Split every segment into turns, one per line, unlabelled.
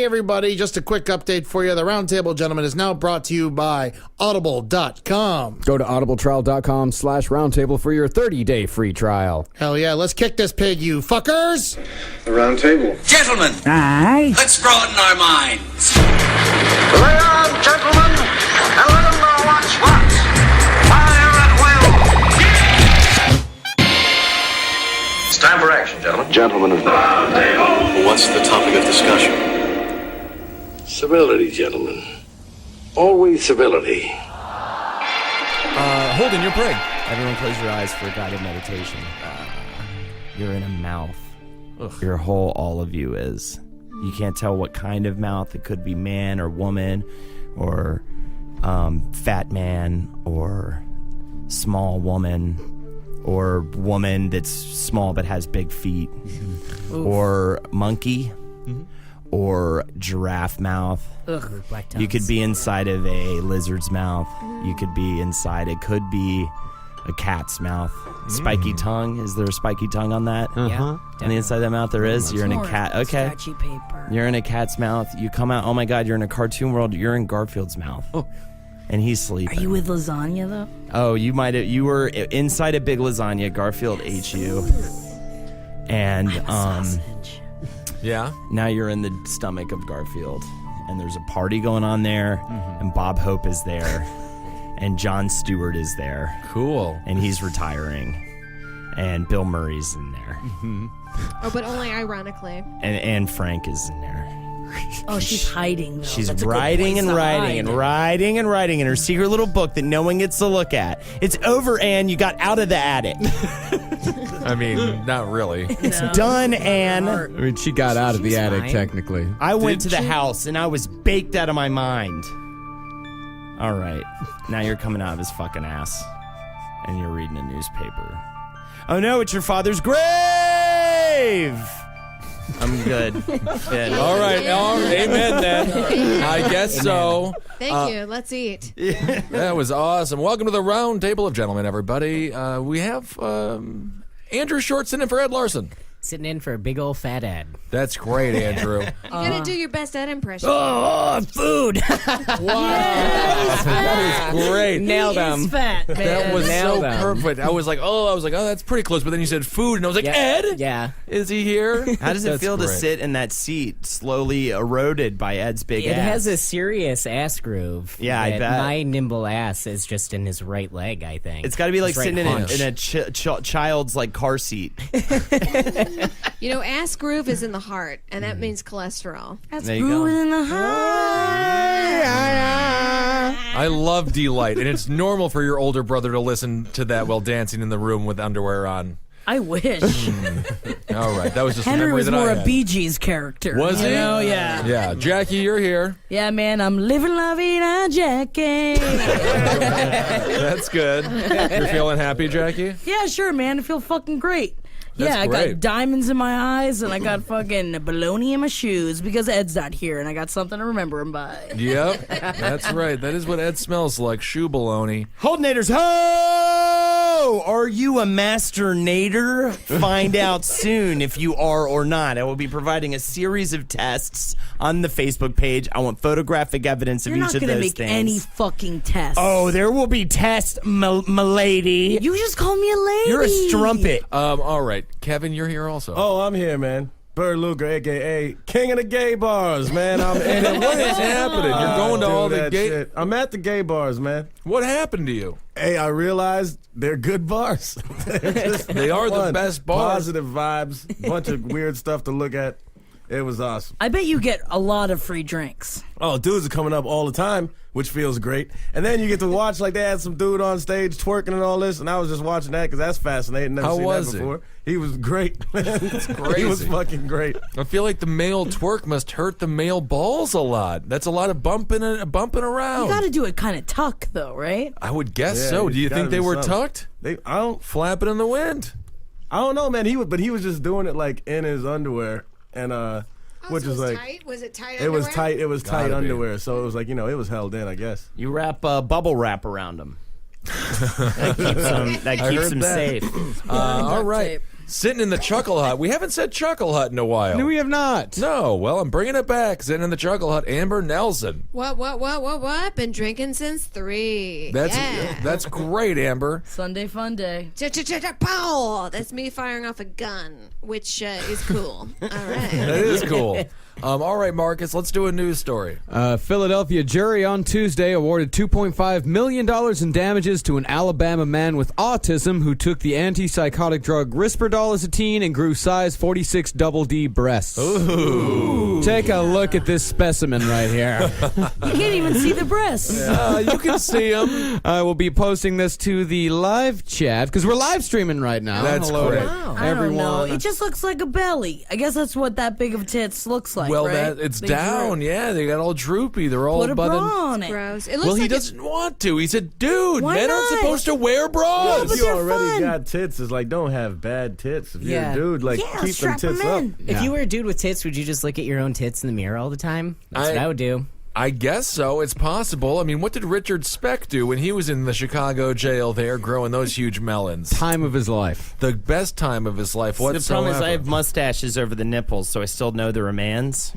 everybody, just a quick update for you. The Roundtable Gentlemen is now brought to you by Audible.com.
Go to audibletrial.com/roundtable for your 30-day free trial.
Hell yeah, let's kick this pig, you fuckers!
The Roundtable.
Gentlemen,
Aye.
let's broaden our minds.
Lay on, gentlemen, and let them know what's what. Fire at will. It's time for action, gentlemen. Gentlemen of the Roundtable.
What's the topic of discussion?
Civility, gentlemen. Always civility.
Holden, you're praying.
Everyone close your eyes for a guided meditation. You're in a mouth. Your whole, all of you is. You can't tell what kind of mouth. It could be man or woman or fat man or small woman or woman that's small but has big feet or monkey or giraffe mouth. You could be inside of a lizard's mouth. You could be inside, it could be a cat's mouth. Spiky tongue. Is there a spiky tongue on that?
Yeah.
On the inside of that mouth there is? You're in a cat. Okay.
Stretchy paper.
You're in a cat's mouth. You come out. Oh my God, you're in a cartoon world. You're in Garfield's mouth. And he's sleeping.
Are you with lasagna, though?
Oh, you were inside a big lasagna. Garfield ate you. And
Sausage.
Yeah.
now you're in the stomach of Garfield. And there's a party going on there. And Bob Hope is there. And Jon Stewart is there.
Cool.
And he's retiring. And Bill Murray's in there.
Oh, but only ironically.
And Anne Frank is in there.
Oh, she's hiding, though.
She's
That's a good
writing
place
and
to
writing
hide.
and writing and writing in her secret little book that no one gets to look at. It's over, Anne. You got out of the attic.
I mean, not really.
It's done, Anne.
I mean, she got out of the attic, technically.
I went to
Did
the
she?
house and I was baked out of my mind. All right. Now you're coming out of his fucking ass. And you're reading a newspaper. Oh no, it's your father's grave! I'm good. Good.
All right. Amen then. I guess so.
Thank you. Let's eat.
That was awesome. Welcome to the Roundtable of Gentlemen, everybody. We have Andrew Short sitting in for Ed Larson.
Sitting in for a big old fat Ed.
That's great, Andrew.
You gotta do your best Ed impression.
Oh, food!
That was great.
Nailed
He
him.
is fat, man.
That was so
Nailed him.
perfect. I was like, oh, that's pretty close. But then you said food, and I was like,
Yeah.
Ed?
Yeah.
Is he here?
How does it
That's
feel to
great.
sit in that seat slowly eroded by Ed's big
It
ass?
has a serious ass groove.
Yeah, I
that
bet.
My nimble ass is just in his right leg, I think.
It's got to be like
His right
sitting
haunch.
in a child's like car seat.
You know, ass groove is in the heart, and that means cholesterol.
That's
There you go.
brewing in the heart.
I love Delight, and it's normal for your older brother to listen to that while dancing in the room with underwear on.
I wish.
All right, that was just a
Henry
memory
was
that
more
I
a
had.
Bee Gees character.
Was he?
You know, yeah.
Yeah, Jackie, you're here.
Yeah, man, I'm living la vida, Jackie.
That's good. You're feeling happy, Jackie?
Yeah, sure, man. I feel fucking great.
That's
I
great.
got diamonds in my eyes and I got fucking baloney in my shoes because Ed's not here and I got something to remember him by.
Yep, that's right. That is what Ed smells like, shoe baloney.
Holdenators, ho! Are you a master nader? Find out soon if you are or not. I will be providing a series of tests on the Facebook page. I want photographic evidence of
You're
each
not
of
gonna
those
make
things.
any fucking tests.
Oh, there will be tests, m'lady.
You just call me a lady.
You're a strumpet.
All right. Kevin, you're here also.
Oh, I'm here, man. Bird Luger, a.k.a. King of the Gay Bars, man. I'm in it.
What is happening? You're going to all the
that
gay...
shit. I'm at the gay bars, man.
What happened to you?
Hey, I realized they're good bars.
They are the best bars.
Positive vibes, bunch of weird stuff to look at. It was awesome.
I bet you get a lot of free drinks.
Oh, dudes are coming up all the time, which feels great. And then you get to watch, like, they had some dude on stage twerking and all this, and I was just watching that because that's fascinating. Never
How
seen
was
that
it?
before. He was great. That's
crazy.
He was fucking great.
I feel like the male twerk must hurt the male balls a lot. That's a lot of bumping around.
You got to do it kind of tuck, though, right?
I would guess
Yeah,
so.
it's
Do you
gotta
think they
be
were
something.
tucked?
I don't
Flapping in the wind.
I don't know, man. He was just doing it like in his underwear, and which
so
is
it was
like
tight? Was it tight
it was
underwear?
tight. It was tight
Gotta be.
underwear, so it was like, it was held in, I guess.
You wrap bubble wrap around them. That keeps them
heard
safe.
All right. Sitting in the Chuckle Hut. We haven't said Chuckle Hut in a while.
No, we have not.
No, well, I'm bringing it back. Sitting in the Chuckle Hut, Amber Nelson.
What? Been drinking since 3.
That's great, Amber.
Sunday fun day.
Pow! That's me firing off a gun, which is cool. All right.
That is cool. All right, Marcus, let's do a news story.
Philadelphia jury on Tuesday awarded $2.5 million in damages to an Alabama man with autism who took the antipsychotic drug Risperdal as a teen and grew size 46 double D breasts.
Ooh.
Take a look at this specimen right here.
You can't even see the breasts.
You can see them.
I will be posting this to the live chat because we're live streaming right now.
That's
Hello
great.
to
I don't know. It just looks like a belly. I guess that's what that big of tits looks like.
Well,
right?
it's
They
down.
droop.
Yeah, they got all droopy. They're all
Put a bra
buzzing.
on it.
Gross. It looks
Well, he
like
doesn't want to. He's a dude.
Why
Men aren't
not?
supposed to wear bras.
but
If you
they're
already
fun.
got tits, it's like don't have bad tits. If you're
Yeah.
a dude, like
Yeah,
keep them
strap
tits
'em
up.
in.
If you were a dude with tits, would you just look at your own tits in the mirror all the time? That's what I would do.
I guess so. It's possible. I mean, what did Richard Speck do when he was in the Chicago jail there growing those huge melons?
Time of his life.
The best time of his life
The
whatsoever.
problem is I have mustaches over the nipples, so I still know the remains.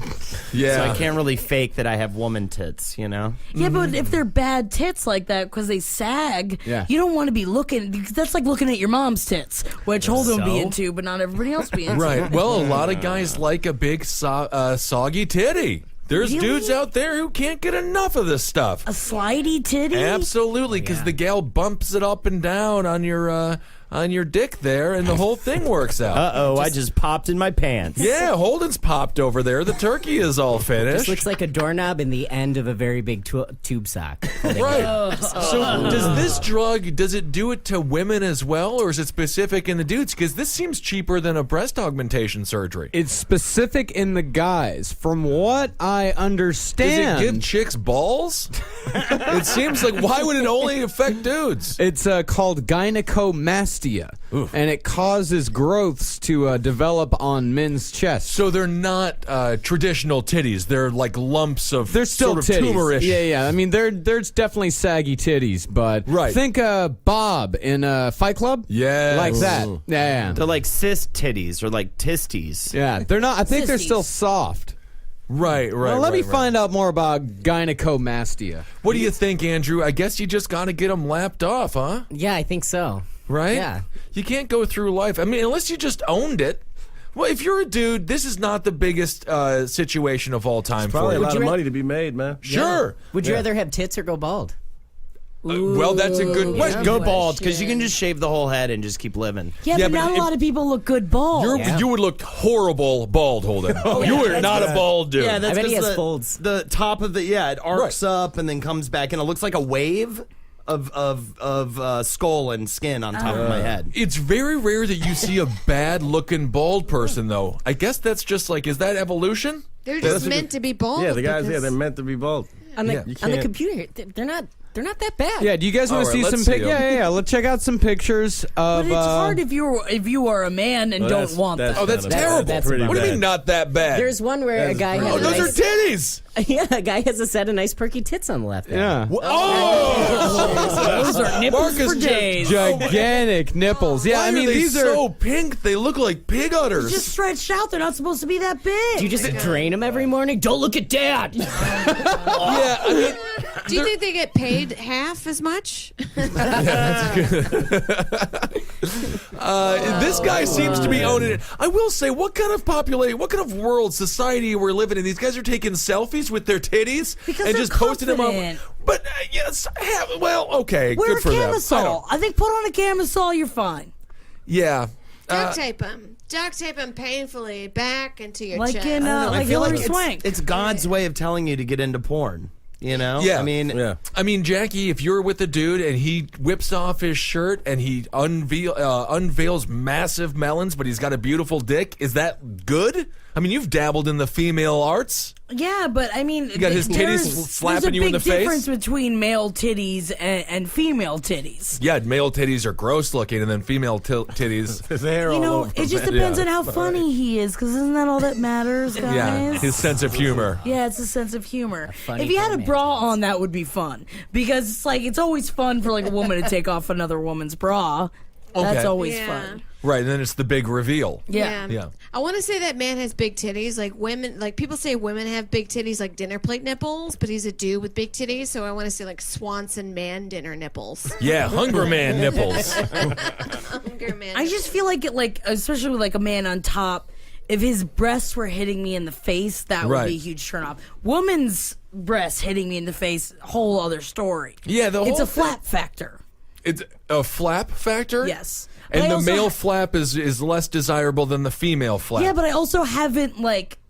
yeah.
So I can't really fake that I have woman tits, you know?
Yeah, but if they're bad tits like that because they sag,
Yeah.
you don't want to be looking. Because that's like looking at your mom's tits, which Holden would be
So?
into, but not everybody else be into.
Right. Well, a lot of guys like a big soggy titty. There's
Really?
dudes out there who can't get enough of this stuff.
A slidey titty?
Absolutely, because the gal bumps it up and down on your dick there, and the whole thing works out.
Uh-oh, I just popped in my pants.
Yeah, Holden's popped over there. The turkey is all
This
finished.
looks like a doorknob in the end of a very big tube sock.
Right. So does this drug, does it do it to women as well, or is it specific in the dudes? Because this seems cheaper than a breast augmentation surgery.
It's specific in the guys. From what I
Does
understand,
it give chicks balls? It seems like, why would it only affect dudes?
it's called gynecomastia, and it causes growths to develop on men's chests.
So they're not traditional titties. They're like lumps of
They're still
sort of
titties.
tumorish.
Yeah. I mean, there's definitely saggy titties, but
Right.
think Bob in Fight Club.
Yes.
Like that. Yeah.
They're like cis titties or like tisties.
Yeah, they're not. I think they're
Sissies.
still soft.
Right.
Well, let me
right.
find out more about gynecomastia.
What do you think, Andrew? I guess you just got to get them lapped off, huh?
Yeah, I think so.
Right?
Yeah.
You can't go through life. I mean, unless you just owned it. Well, if you're a dude, this is not the biggest situation of all time
Probably
for
a
you.
lot
you
of
ra-
money to be made, man.
Sure.
Would you rather have tits or go bald?
Well, that's a good question.
Go bald, because you can just shave the whole head and just keep living.
Yeah,
Yeah,
but
but
not
if-
a lot of people look good bald.
You would look horrible bald, Holden. You are not a bald dude.
Yeah, that's
I bet he
'cause
has
the,
folds.
the top of the it arcs up and then comes back, and it looks like a wave of skull and skin on top of my head.
It's very rare that you see a bad-looking bald person, though. I guess that's just like, is that evolution?
They're just meant to be bald.
Yeah, the guys,
because-
they're meant to be bald.
On the,
Yeah.
on the
can't-
computer, they're not that bad.
Yeah, do you guys want
All
to
right,
see
let's
some
see 'em.
Yeah. Let's check out some pictures
But
of.
it's hard if you are a man and don't want that.
Oh, that's
kinda
terrible.
that's
pretty
What do you
bad.
mean not that bad?
There's one where a guy
oh,
has
those
a
are
nice,
titties.
yeah, a guy has a set of nice perky tits on the left. There.
Yeah.
Oh!
Those are nipples
Marcus
for
just-
days.
Gigantic nipples. Yeah,
Why
I mean,
are they
these are.
so pink. They look like pig udders.
Just stretched out. They're not supposed to be that big.
Do you just drain them every morning? Don't look at Dad.
yeah, I mean,
Do you think they get paid half as much?
this guy seems to be owning it. I will say, what kind of world, society we're living in? These guys are taking selfies with their titties
Because
and
they're
just posting them up.
confident.
But yes, well, okay,
Wear
good
a
for them.
camisole. I think put on a camisole, you're fine.
Yeah.
Duct tape them. Duct tape them painfully back into your
Like
chest.
in like Hillary
it's,
Swank.
it's God's way of telling you to get into porn. You know?
Yeah.
I mean,
I mean, Jackie, if you're with a dude and he whips off his shirt and he unveils massive melons, but he's got a beautiful dick, is that good? I mean, you've dabbled in the female arts.
Yeah, but I mean,
got his titties slapping you in the face?
There's a big difference between male titties and female titties.
Yeah, male titties are gross looking, and then female titties.
His hair
You
all
know,
over,
it just
man.
depends on how funny he is, because isn't that all that matters, guys?
Yeah, his sense of humor.
Yeah, it's a sense of humor.
funny
If you had a
man.
bra on, that would be fun, because it's like it's always fun for like a woman to take off another woman's bra. That's
Okay.
always
Yeah.
fun.
Right, and then it's the big reveal.
Yeah.
I want to say that man has big titties. Like women, like people say women have big titties, like dinner plate nipples, but he's a dude with big titties. So I want to say like Swanson man dinner nipples.
Yeah, Hunger Man nipples.
Hunger man.
I just feel like especially with like a man on top, if his breasts were hitting me in the face, that would be a huge turnoff. Woman's breasts hitting me in the face, whole other story.
Yeah,
it's a flap factor.
It's a flap factor?
Yes.
And
But I
the
also
male flap is less desirable than the female flap.
Yeah, but I also haven't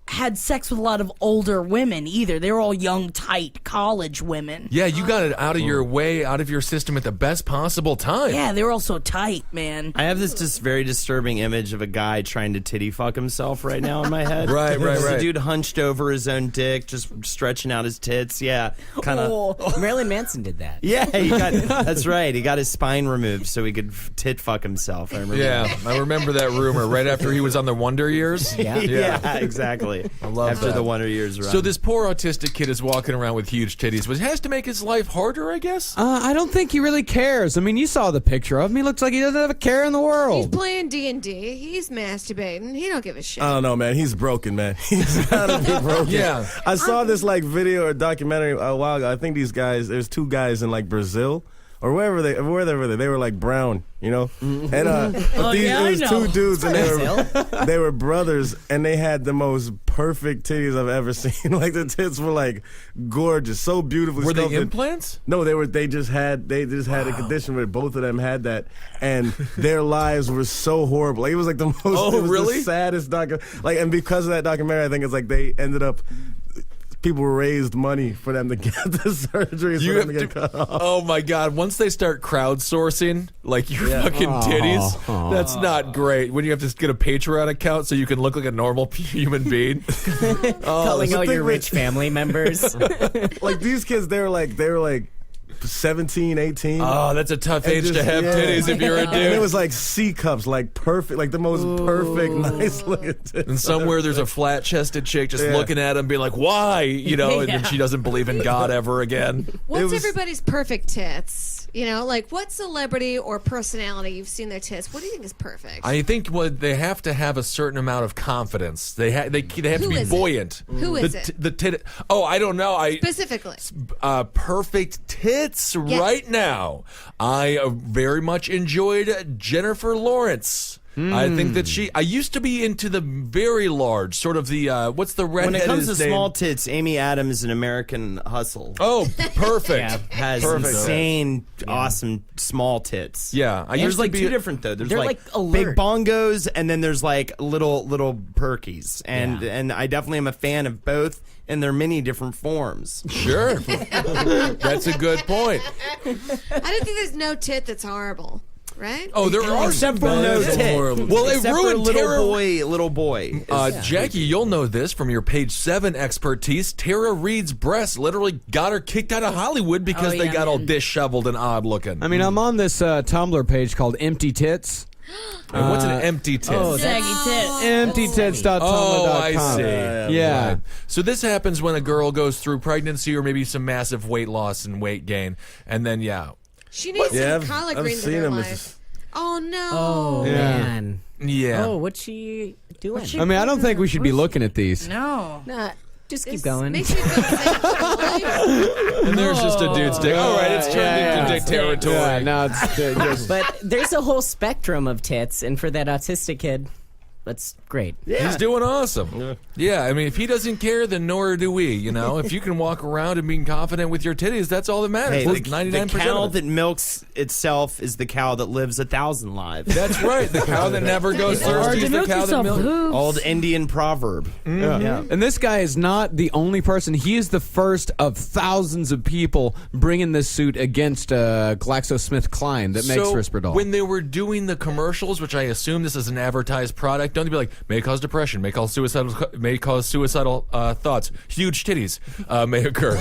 had sex with a lot of older women either. They're all young, tight college women.
Yeah, you got it out of your way, out of your system at the best possible time.
Yeah, they were all so tight, man.
I have this just very disturbing image of a guy trying to titty fuck himself right now in my head.
Right.
The dude hunched over his own dick, just stretching out his tits. Yeah, kind of.
Marilyn Manson did that.
Yeah, that's right. He got his spine removed so he could tit fuck himself. I remember.
Yeah, I remember that rumor right after he was on the Wonder Years.
Yeah, exactly.
I love
after
that.
the Wonder Years run.
So this poor autistic kid is walking around with huge titties, which has to make his life harder, I guess?
I don't think he really cares. I mean, you saw the picture of him. He looks like he doesn't have a care in the
He's
world.
playing D&D. He's masturbating. He don't give a shit.
I don't know, man. He's broken, man. He's gotta be broken.
Yeah.
I saw this video or documentary a while ago. I think these guys, there's two guys in Brazil or wherever they were like brown, you know. And but it was two dudes, and they were brothers, and they had the most perfect titties I've ever seen. Like the tits were like gorgeous, so beautifully.
Were
sculpted.
they implants?
No, they just had a condition where both of them had that, and their lives were so horrible. Like, it was like the most.
Oh,
it was
really?
The saddest and because of that documentary, I think it's like they ended up. People raised money for them to get the surgery for them to get cut off.
Oh my God! Once they start crowdsourcing like your fucking titties, that's not great. When you have to get a Patreon account so you can look like a normal human being.
Calling all your rich family members.
Like these kids, they were like 17, 18.
Oh, that's a tough age to have titties if you're a dude.
And it was like C cups, like perfect, like the most perfect, nice looking titties.
And somewhere there's a flat-chested chick just looking at him, being like, "Why?" You know, and then she doesn't believe in God ever again.
What's everybody's perfect tits? You know, like what celebrity or personality you've seen their tits? What do you think is perfect?
I think they have to have a certain amount of confidence. They have to be buoyant.
Who is it?
The tit. Oh, I don't know.
Specifically,
perfect tits right now. I very much enjoyed Jennifer Lawrence. I think that I used to be into the very large, sort of the, what's the redheaded
When it comes to
name?
small tits, Amy Adams in American Hustle.
Oh, perfect.
Has insane, awesome small tits.
Yeah.
There's like two different, though. There's
they're
like
like
big
alert.
bongos, and then there's like little perkies. And I definitely am a fan of both in their many different forms.
Sure. That's a good point.
I don't think there's no tit that's horrible. Right?
Oh, there are
Except for no tit.
Well, it
Except for
ruined
little boy.
Jackie, you'll know this from your Page 7 expertise. Tara Reid's breasts literally got her kicked out of Hollywood because they got all disheveled and odd looking.
I mean, I'm on this Tumblr page called Empty Tits.
And what's an empty tit?
Saggy tits.
EmptyTits.tumblr.com.
Oh, I see.
Yeah.
Right. So this happens when a girl goes through pregnancy or maybe some massive weight loss and weight gain, and then
she needs some collard
I've
greens
seen
in her
them.
life. Oh no!
Oh man.
Yeah.
Oh, what's she doing?
I mean, I don't think we should be looking at these.
No.
Nah, just keep going.
Makes me feel safe.
And there's just a dude's dick. All right, it's turned into dick territory.
Yeah, no, it's just...
But there's a whole spectrum of tits, and for that autistic kid, that's great.
He's doing awesome. Yeah, I mean, if he doesn't care, then nor do we. You know, if you can walk around and be confident with your titties, that's all that matters.
Hey,
Like
the
99%
cow
of it.
that milks itself is the cow that lives 1,000 lives.
That's right. The cow that never goes thirsty is the cow that milks.
Old Indian proverb.
Yeah. And this guy is not the only person. He is the first of thousands of people bringing this suit against GlaxoSmithKline that makes Risperdal.
When they were doing the commercials, which I assume this is an advertised product, don't they be like, may cause depression, may cause suicidal thoughts, huge titties may occur.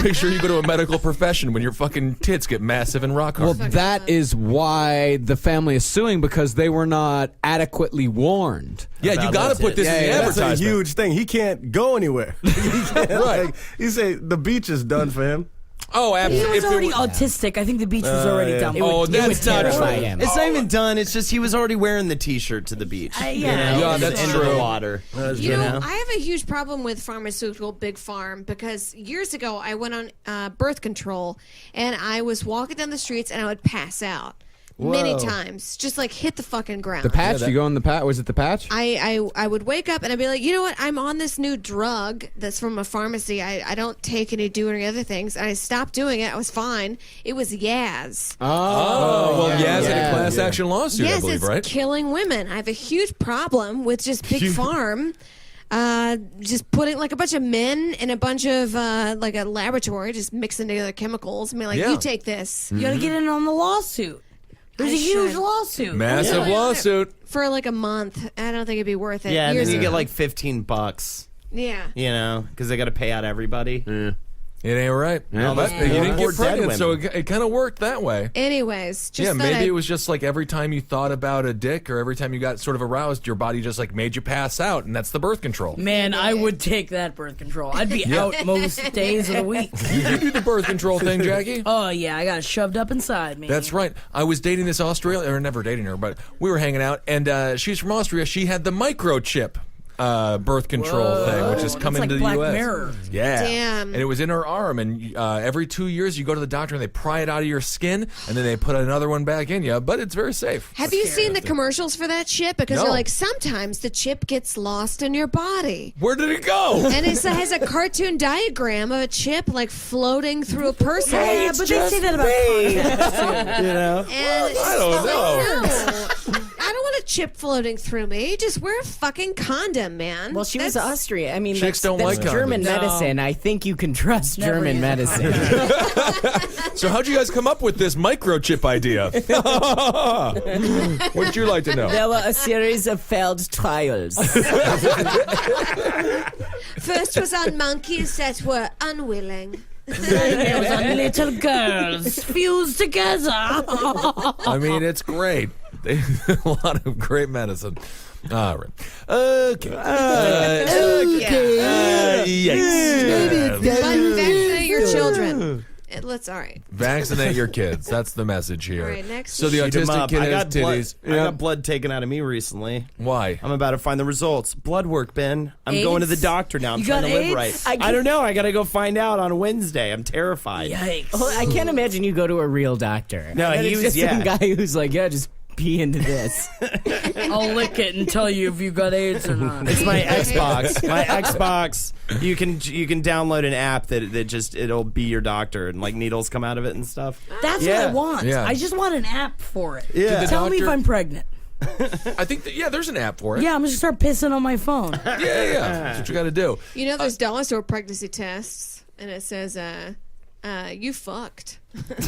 Make sure you go to a medical profession when your fucking tits get massive and rock hard.
Well, that is why the family is suing, because they were not adequately warned.
Yeah, you got to put this in the
That's a
advertisement.
huge thing. He can't go anywhere. He can't,
Right.
you say the beach is done for him.
Oh,
He
absolutely.
was already autistic. I think the beach was already done.
Oh, that's not
terrify
true.
him.
It's not even done. It's just he was already wearing the T-shirt to the beach.
Yeah.
Yeah, that's
into
true.
the water.
You know, I have a huge problem with pharmaceutical big farm because years ago I went on birth control and I was walking down the streets and I would pass out many times, just like hit the fucking ground.
The patch? You go on the patch? Was it the patch?
I would wake up and I'd be like, you know what? I'm on this new drug that's from a pharmacy. I don't take any, do any other things. And I stopped doing it. I was fine. It was Yaz.
Oh, well, Yaz had a class
Yeah.
action lawsuit, I
Yes,
believe,
it's
right?
killing women. I have a huge problem with just big farm. Just putting like a bunch of men in a bunch of like a laboratory, just mixing together chemicals. I mean, like,
Yeah.
you take this.
You gotta get in on the lawsuit. There's a huge lawsuit.
Massive lawsuit.
For like a month. I don't think it'd be worth it.
Yeah, and
Years
then you
ago.
get like $15.
Yeah.
You know, because they got to pay out everybody.
It ain't right.
Yeah,
But
that's-
you didn't
Poor
get
dead
pregnant, so
women.
it kind of worked that way.
Anyways, just
Yeah,
thought
maybe
I'd-
it was just like every time you thought about a dick or every time you got sort of aroused, your body just like made you pass out, and that's the birth control.
Man, I would take that birth control. I'd be out most days of the week.
You do the birth control thing, Jackie?
Oh, yeah, I got it shoved up inside me.
That's right. I was dating this Australian, or never dating her, but we were hanging out, and she's from Austria. She had the microchip birth control thing, which is coming
like
to the
Black
U.S.
Mirror.
Yeah.
Damn.
And it was in her arm, and every 2 years you go to the doctor and they pry it out of your skin, and then they put another one back in you, but it's very safe.
Have you seen the commercials for that chip? Because
No.
they're like, sometimes the chip gets lost in your body.
Where did it go?
And it has a cartoon diagram of a chip like floating through a person.
Yeah, but they say that about condoms, too.
You know?
And
I don't know.
No. I don't want a chip floating through me. Just wear a fucking condom, man.
Well, she was
That's-
Austria. I mean,
Chicks
that's,
don't
that's
like
German
condoms.
medicine. I think you can trust
Never
German
is.
medicine.
So how'd you guys come up with this microchip idea? What'd you like to know?
There were a series of failed trials.
First was on monkeys that were unwilling.
It was on little girls fused together.
I mean, it's great. They a lot of great medicine. All right. Okay. Yikes.
Vaccinate your children. Let's, all right.
Vaccinate your kids. That's the message here.
All right, next.
So the
Shoot 'em
autistic
up.
kid
I
has
got blood.
titties.
I got blood taken out of me recently.
Why?
I'm about to find the results. Blood work, Ben. I'm
AIDS?
going to the doctor now. I'm
You
trying
got
to live
AIDS?
right. I don't know. I got to go find out on Wednesday. I'm terrified.
Yikes.
Well, I can't imagine you go to a real doctor.
No,
And
he
it's
was-
just
yeah.
some guy who's like, yeah, just pee into this.
I'll lick it and tell you if you got AIDS or not.
It's my Xbox. My Xbox. You can download an app that just it'll be your doctor and like needles come out of it and stuff.
That's
Yeah.
what I want.
Yeah.
I just want an app for it.
Yeah.
the
Tell me if
doctor-
I'm pregnant.
I think that, there's an app for it.
Yeah, I'm just gonna start pissing on my phone.
Yeah. That's what you got to do.
You know, there's dollar store pregnancy tests, and it says, you fucked.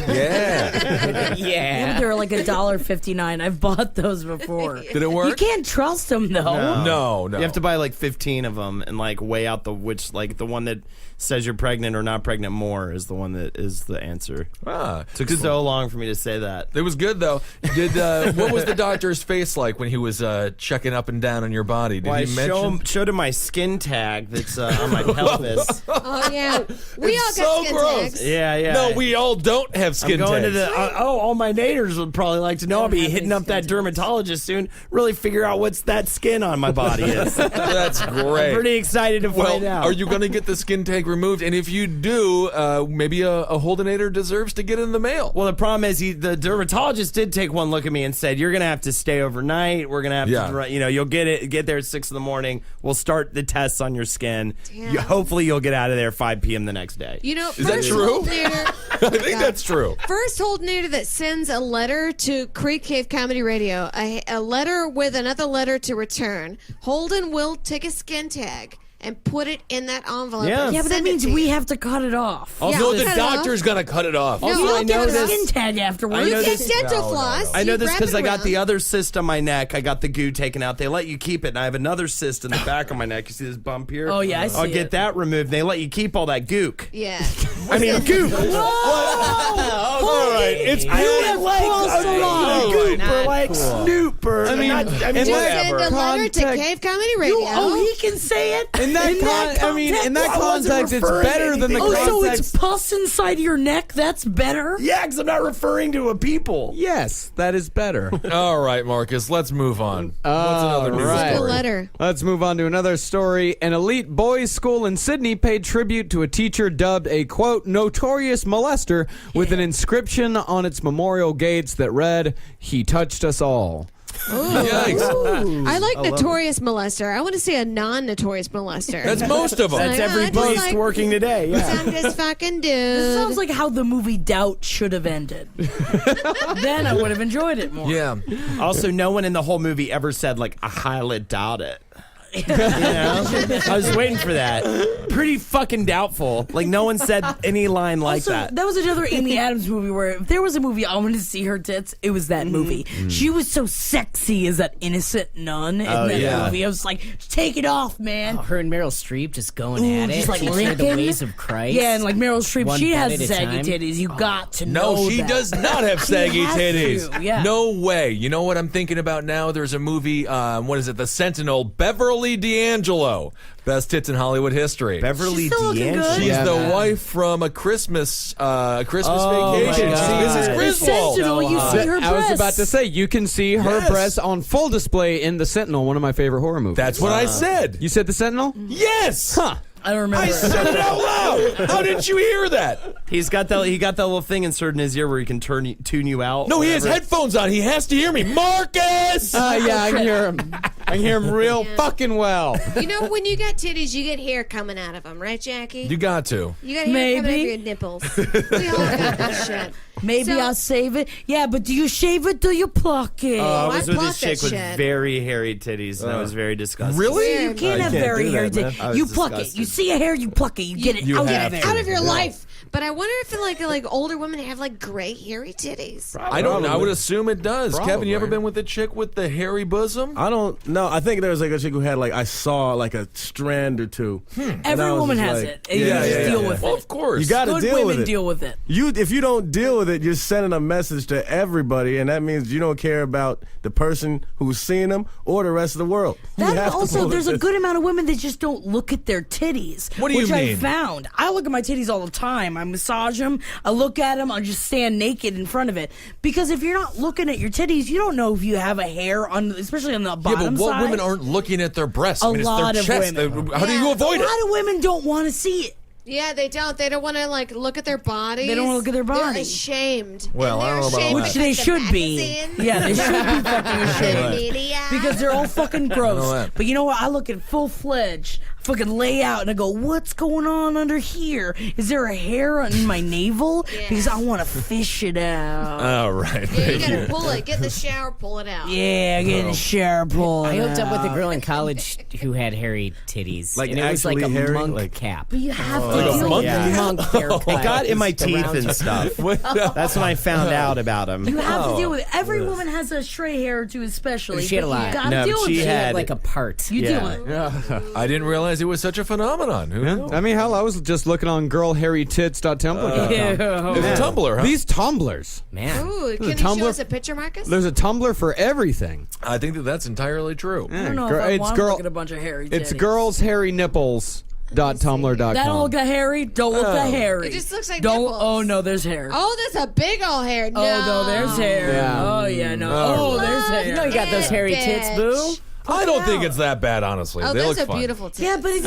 Yeah.
Yeah.
They're like $1.59. I've bought those before.
Did it work?
You can't trust them though.
No.
You have to buy like 15 of them and like weigh out the one that says you're pregnant or not pregnant more is the one that is the answer.
Ah,
Took so long for me to say that.
it was good though. Did what was the doctor's face like when he was checking up and down on your body? Did
Well, I
he mention?
showed him my skin tag that's on my pelvis.
Oh, yeah. We all got
so
skin
gross.
tags.
Yeah.
No, we all don't have
I'm
skin
going
tags.
to the. All my naders would probably like to know. I'll be hitting up that dermatologist soon. Really figure out what's that skin on my body is.
That's great.
Pretty excited to find out.
Are you going to get the skin tag removed? And if you do, maybe a Holdenator deserves to get in the mail.
Well, the problem is the dermatologist did take one look at me and said, "You're going to have to stay overnight. We're going to have to, you'll get there at 6 a.m. We'll start the tests on your skin.
Damn.
Hopefully, you'll get out of there 5 p.m. the next day."
You know,
Is that
first
true?
Holdenator,
I think that's true.
First Holdenator that sends a letter to Creek Cave Comedy Radio, a letter with another letter to return. Holden will take a skin tag and put it in that envelope.
Yeah.
and
Yeah, but that
send it
means
to
we
you.
have to cut it off.
Yeah,
No,
we'll
the
cut it off.
doctor's going to cut it off.
No,
Also,
you'll
I
give
know
it a
this-
Skin tag afterwards.
I know
You
this-
get dental floss.
I know
you
this
wrap
because
it
I got
around.
the other cyst on my neck. I got the goo taken out. They let you keep it, and I have another cyst in the back of my neck. You see this bump here?
Oh, yeah, I see
I'll get
it.
that removed. They let you keep all that gook.
Yeah.
I mean, goop.
All right, it's
Gooper, like snooper.
I mean,
Just send a letter to
context-
Cave Comedy Radio.
He can say it.
In that context, it's better than the context.
So it's pus inside your neck? That's better?
Yeah, because I'm not referring to a people.
Yes, that is better.
All right, Marcus, let's move on. What's another news
right.
A
story?
letter.
Let's move on to another story. An elite boys' school in Sydney paid tribute to a teacher dubbed a, quote, notorious molester with an inscription on its memorial gates that read, "He touched us all."
Yikes.
I like notorious molester. I want to see a non-notorious molester.
That's most of them.
That's every
just
post
like-
working today. Yeah.
Some just fucking dude.
This sounds like how the movie Doubt should have ended. Then I would have enjoyed it more.
Yeah.
Also, no one in the whole movie ever said, like, I highly doubt it. You know? I was waiting for that. Pretty fucking doubtful. Like, no one said any line like
Also,
that.
that was another Amy Adams movie where if there was a movie I wanted to see her tits, it was that movie. She was so sexy as that innocent nun in that
yeah.
movie. I was like, take it off, man.
Her and Meryl Streep just going at it.
just like
teaching her the
licking.
ways of Christ.
Yeah, and like Meryl Streep,
One
she
bite
has
at a
saggy
time.
titties. You got to know
No, she
that.
does not have saggy
has
titties.
to, yeah.
No way. You know what I'm thinking about now? There's a movie, what is it? The Sentinel, Beverly D'Angelo. Best tits in Hollywood history.
Beverly
She's still looking
D'Angelo.
good.
She's
Yeah,
the
man.
wife from a Christmas Vacation.
my
She's
God.
Mrs.
The
Griswold.
Sentinel, you see her
I was
breasts.
about to say, you can see her
Yes.
breasts on full display in The Sentinel, one of my favorite horror movies.
That's what I said.
You said The Sentinel?
Yes.
Huh.
I don't remember.
I said it out loud. How didn't you hear that?
He got that little thing inserted in his ear where he can tune you out.
No, he has
whatever.
headphones on. He has to hear me. Marcus!
Yeah, I can hear him. I can hear him real fucking well.
You know, when you got titties, you get hair coming out of them, right, Jackie?
You got to.
You got hair coming out of
Maybe.
your nipples. We all got that shit.
Maybe
So-
I'll save it. Yeah, but do you shave it? Do you pluck it?
I
I
was with
plucked
this chick
that
with
shit.
very hairy titties, and I was very disgusted.
Really?
You can't have
can't
very
do
hairy
that, man.
titties.
I was
You pluck
disgusted.
it. You see a hair, you pluck it. You get it
You
out
have
of there.
to.
Out of your life. But I wonder if like older women have like gray hairy titties.
I don't know. I would assume it does. Kevin, you ever
Probably.
been with a chick with the hairy bosom?
I don't know. I think there was like a chick who had like I saw like a strand or two. And I
Every
was
woman
just
has
like,
it. And you just deal with
Well,
it.
of course.
You got to
Good
deal
women
with it.
deal with it.
If you don't deal with it, you're sending a message to everybody, and that means you don't care about the person who's seeing them or the rest of the world. You
That
have to
also,
deal
there's
with
a
this.
good amount of women that just don't look at their titties.
What do you
which I
mean?
found. I look at my titties all the time. I massage them. I look at them. I just stand naked in front of it. Because if you're not looking at your titties, you don't know if you have a hair on, especially on the
Yeah,
bottom
but what
side.
women aren't looking at their breasts?
A
I mean,
lot
it's
of
their chest.
women.
How do you
Yeah.
avoid
A
it?
lot of women don't want to see it.
Yeah, they don't. They don't want to like look at their bodies.
They don't wanna look at their
They're
body.
ashamed.
Well,
And
I
they're
don't know about
ashamed
that.
Which they
because the
should be.
magazine,
Yeah, they should be fucking
the
ashamed.
media.
Because they're all fucking
know
gross.
that.
But you know what? I look at full fledged, fucking lay out, and I go, "What's going on under here? Is there a hair on my navel?
Yeah.
Because I want to fish it out."
All right.
Yeah, you
Thank
gotta
you.
pull it. Get in the shower, pull it out.
Yeah, get in the shower, pull
I
it
hooked up with a
out.
girl in college who had hairy titties.
Like
and it was like a
actually hairy?
monk
Like-
cap.
But you have to
Like a
deal
monk?
with
Yeah.
it.
Monk haircut.
It got in my
Just
teeth
around
and
your-
stuff. That's when I found out about him.
You have to deal with it. Every woman has a stray hair or two, especially.
She had
but
a lot.
You gotta
No,
deal
but
with
she
it.
had-
like a part.
You
Yeah.
deal with it.
I didn't realize it was such a phenomenon. Who knew?
I mean, hell, I was just looking on girlhairytits.tumblr.com.
It's a Tumblr, huh?
These Tumblrs.
Man.
Ooh, can
a
you show
Tumblr-
us a picture, Marcus?
There's a Tumblr for everything.
I think that that's entirely true.
I don't know
Girl-
if I
it's
want to
girl-
look at a bunch of hairy titties.
It's girlshairynipples.tumblr.com.
That don't look at hairy. Don't look at hairy.
It just looks like
don't.
nipples.
Oh no, there's hair.
Oh, that's a big old hair. No,
Oh no, there's hair.
Yeah.
Oh yeah, no. Oh, there's hair.
You know you got those hairy tits, boo.
I don't think it's that bad, honestly.
Oh,
they
those
look
are
fun.
beautiful tits.
Yeah, but if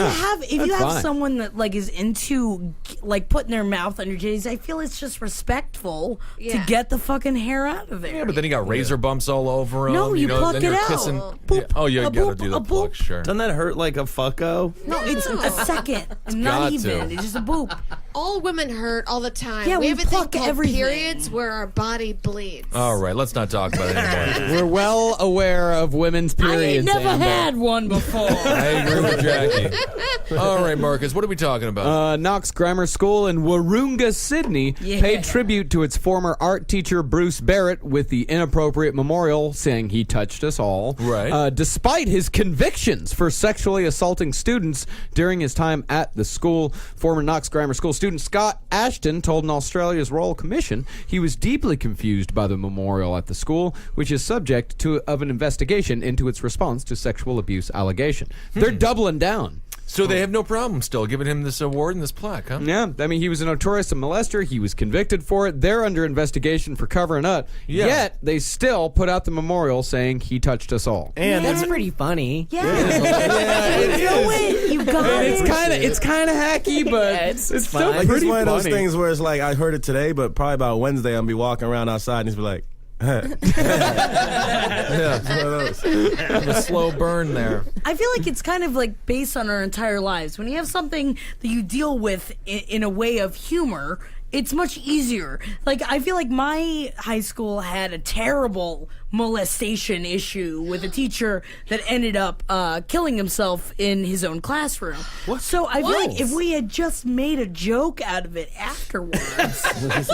you
that's
have
fine.
someone that like is into like putting their mouth on your titties, I feel it's just respectful
Yeah.
to get the fucking hair out of there.
Yeah, but then you got razor bumps all over them.
No, you pluck
then
it
you're
out.
Kissing,
Boop,
yeah. Oh, you
a
gotta
boop,
do the
a
pluck,
boop.
sure.
Doesn't that hurt like a fucko?
no, it's a second, not
got
even.
to.
It's just a boop.
all women hurt all the time.
Yeah, we
have a thing
pluck
called
everything.
periods where our body bleeds.
All right, let's not talk about it anymore.
We're well aware of women's
I
periods.
ain't never
Amber.
had one before.
I agree with Jackie. All right, Marcus, what are we talking about?
Knox Grammar School in Wahroonga, Sydney, paid tribute to its former art teacher Bruce Barrett with the inappropriate memorial saying he touched us all.
Right.
Despite his convictions for sexually assaulting students during his time at the school, former Knox Grammar School student Scott Ashton told an Australia's Royal Commission he was deeply confused by the memorial at the school, which is subject of an investigation into its response to sexual abuse allegation. They're doubling down.
So they have no problem still giving him this award and this plaque, huh?
Yeah, I mean, he was a notorious molester. He was convicted for it. They're under investigation for covering up.
Yeah.
Yet, they still put out the memorial saying he touched us all.
And that's pretty funny.
Yeah. You know it. You got it.
It's kind of hacky, but it's still
Like,
pretty
it's one of those
funny.
things where it's like, I heard it today, but probably about Wednesday, I'll be walking around outside and he's be like,
Yeah.
it's one of those.
A slow burn there.
I feel like it's kind of like based on our entire lives. When you have something that you deal with in a way of humor, it's much easier. Like, I feel like my high school had a terrible molestation issue with a teacher that ended up killing himself in his own classroom. What? So I feel like if we had just made a joke out of it afterwards,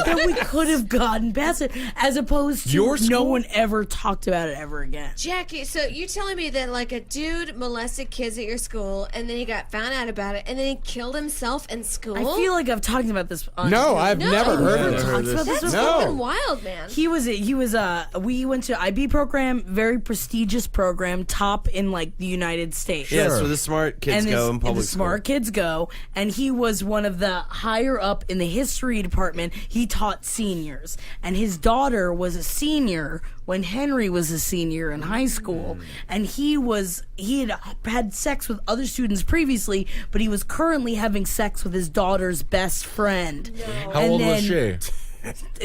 then we could have gotten past it, as opposed to no one ever talked about it ever again.
Jackie, so you're telling me that like a dude molested kids at your school and then he got found out about it and then he killed himself in school?
I feel like I've talked about this on
No, I've never heard of
talked
it.
about this
That's
before.
fucking wild, man.
We went to IB program, very prestigious program, top in like the United States.
Yeah, so the smart kids go in public
the smart kids go, and he was one of the higher up in the history department. He taught seniors, and his daughter was a senior when Henry was a senior in high school, and he had sex with other students previously, but he was currently having sex with his daughter's best friend. No.
How old was she?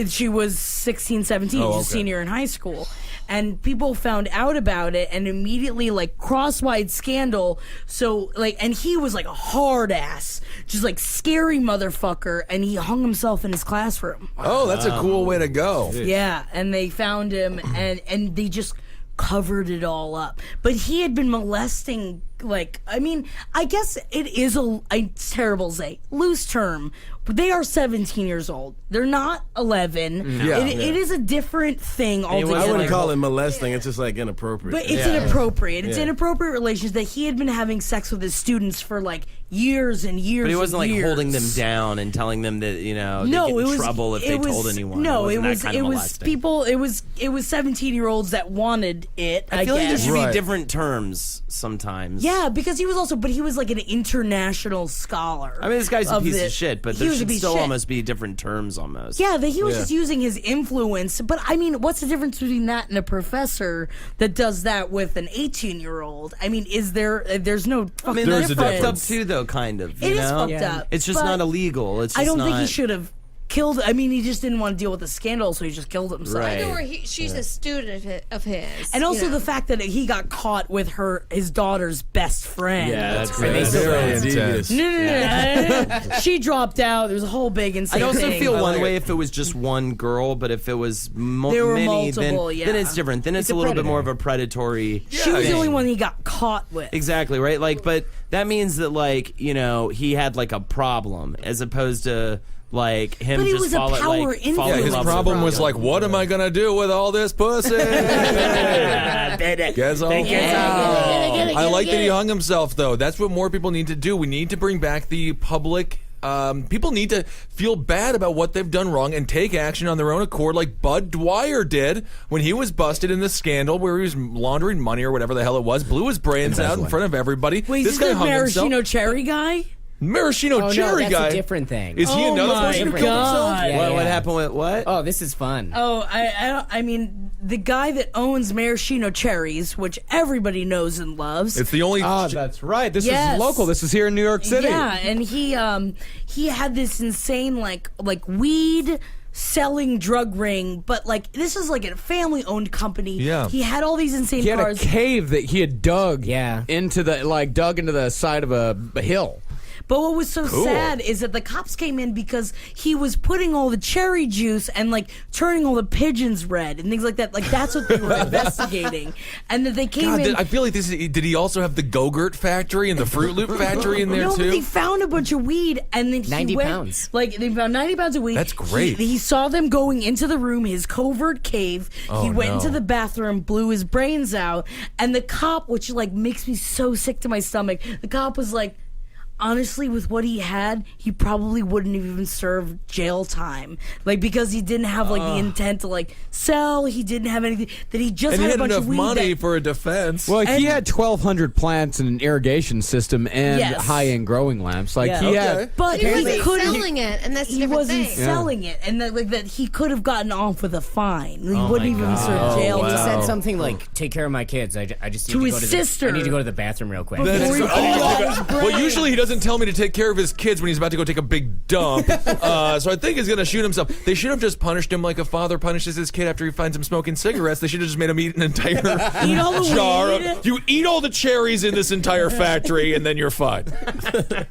She was 16, 17.
Oh,
She's
okay.
a senior in high school. And people found out about it and immediately, like, cross-wide scandal. So, like, and he was, like, a hard ass. Just, like, scary motherfucker. And he hung himself in his classroom.
Oh, that's a cool way to go.
Yeah, and they found him and they just covered it all up. But he had been molesting, like, I mean, I guess it is it's terrible to say, loose term, but they are 17 years old. They're not 11.
Yeah.
It is a different thing altogether.
I wouldn't call it molesting. It's just like inappropriate.
But it's inappropriate. It's inappropriate relations that he had been having sex with his students for like years and years.
But he wasn't
and
like
years.
holding them down and telling them that, you know,
No,
they'd get
it
in
was
trouble if they told anyone.
No,
it was
molesting. People. It was 17-year-olds that wanted it.
I feel like there
guess.
should be different terms sometimes.
Yeah, because he was like an international scholar.
I mean, this guy's a piece of shit, but there should still almost be different terms almost.
Yeah, that he was just using his influence. But I mean, what's the difference between that and a professor that does that with an 18-year-old? I mean, there's no fucking
I mean, that's
difference.
fucked up too, though, kind of.
It
you
is
know?
fucked up.
It's just
but
not illegal. It's just
I don't
not...
think he should have killed. I mean, he just didn't want to deal with the scandal, so he just killed himself.
Right.
I know where she's a student of his.
And also the fact that he got caught with his daughter's best friend.
Yeah, that's
crazy.
Very intense.
No. She dropped out. There was a whole big insane
I'd also
thing.
feel one way if it was just one girl, but if it was
There were
many,
multiple,
then it's different. Then it's a little bit more of a predatory.
She was the only one he got caught with.
Exactly, right? Like, but that means that, like, you know, he had like a problem as opposed to like him
But it
just
was a
falling
power
like
influence.
falling in
His
love
problem
with
was like, what am I gonna do with all this pussy? Guess all. I like that he hung himself, though. That's what more people need to do. We need to bring back the public. People need to feel bad about what they've done wrong and take action on their own accord, like Bud Dwyer did when he was busted in the scandal where he was laundering money or whatever the hell it was, blew his brains out in front of everybody.
Wait,
this
is
guy
the
hung himself.
maraschino cherry guy?
Maraschino
Oh,
cherry
no, that's
guy.
a different thing.
Is he another person who killed himself?
Yeah,
What
yeah.
happened with what?
Oh, this is fun.
Oh, I mean, the guy that owns maraschino cherries, which everybody knows and loves.
It's the only.
That's right. This
Yes.
is local. This is here in New York City.
Yeah, and he had this insane like weed selling drug ring, but like this is like a family owned company.
Yeah.
He had all these insane
He had
cars.
a cave that he had dug
Yeah.
into the side of a hill.
But what was so sad is that the cops came in because he was putting all the cherry juice and like turning all the pigeons red and things like that. Like that's what they were investigating. And that they came in.
I feel like did he also have the Go-Gurt factory and the Fruit Loop factory in there
no,
too?
But they found a bunch of weed and then
90
he went,
pounds.
Like they found 90 pounds of weed.
That's great.
He saw them going into the room, his covert cave. He went into the bathroom, blew his brains out, and the cop, which like makes me so sick to my stomach, the cop was like, honestly, with what he had, he probably wouldn't have even served jail time. Like, because he didn't have, like, the intent to, like, sell. He didn't have anything. That he just
and
had
he
a bunch
enough
of weed
money
that,
for a defense.
Well, he had 1,200 plants and an irrigation system and
Yes.
high-end growing lamps. Like,
Yeah.
he had...
But
He
he
wasn't
couldn't.
selling it, and that's a
He
different
wasn't
thing.
selling it, and that he could have gotten off with a fine. He
Oh
wouldn't
my
even
God.
serve jail
He
time.
said something like, "Take care of my kids. I just need
To
to
his
go to
sister.
I need to go to the bathroom real quick."
Before he blew all his
Well,
brains.
usually he doesn't tell me to take care of his kids when he's about to go take a big dump. So I think he's going to shoot himself. They should have just punished him like a father punishes his kid after he finds him smoking cigarettes. They should have just made him eat an entire
Eat all the
jar.
weed.
You eat all the cherries in this entire factory, and then you're fine.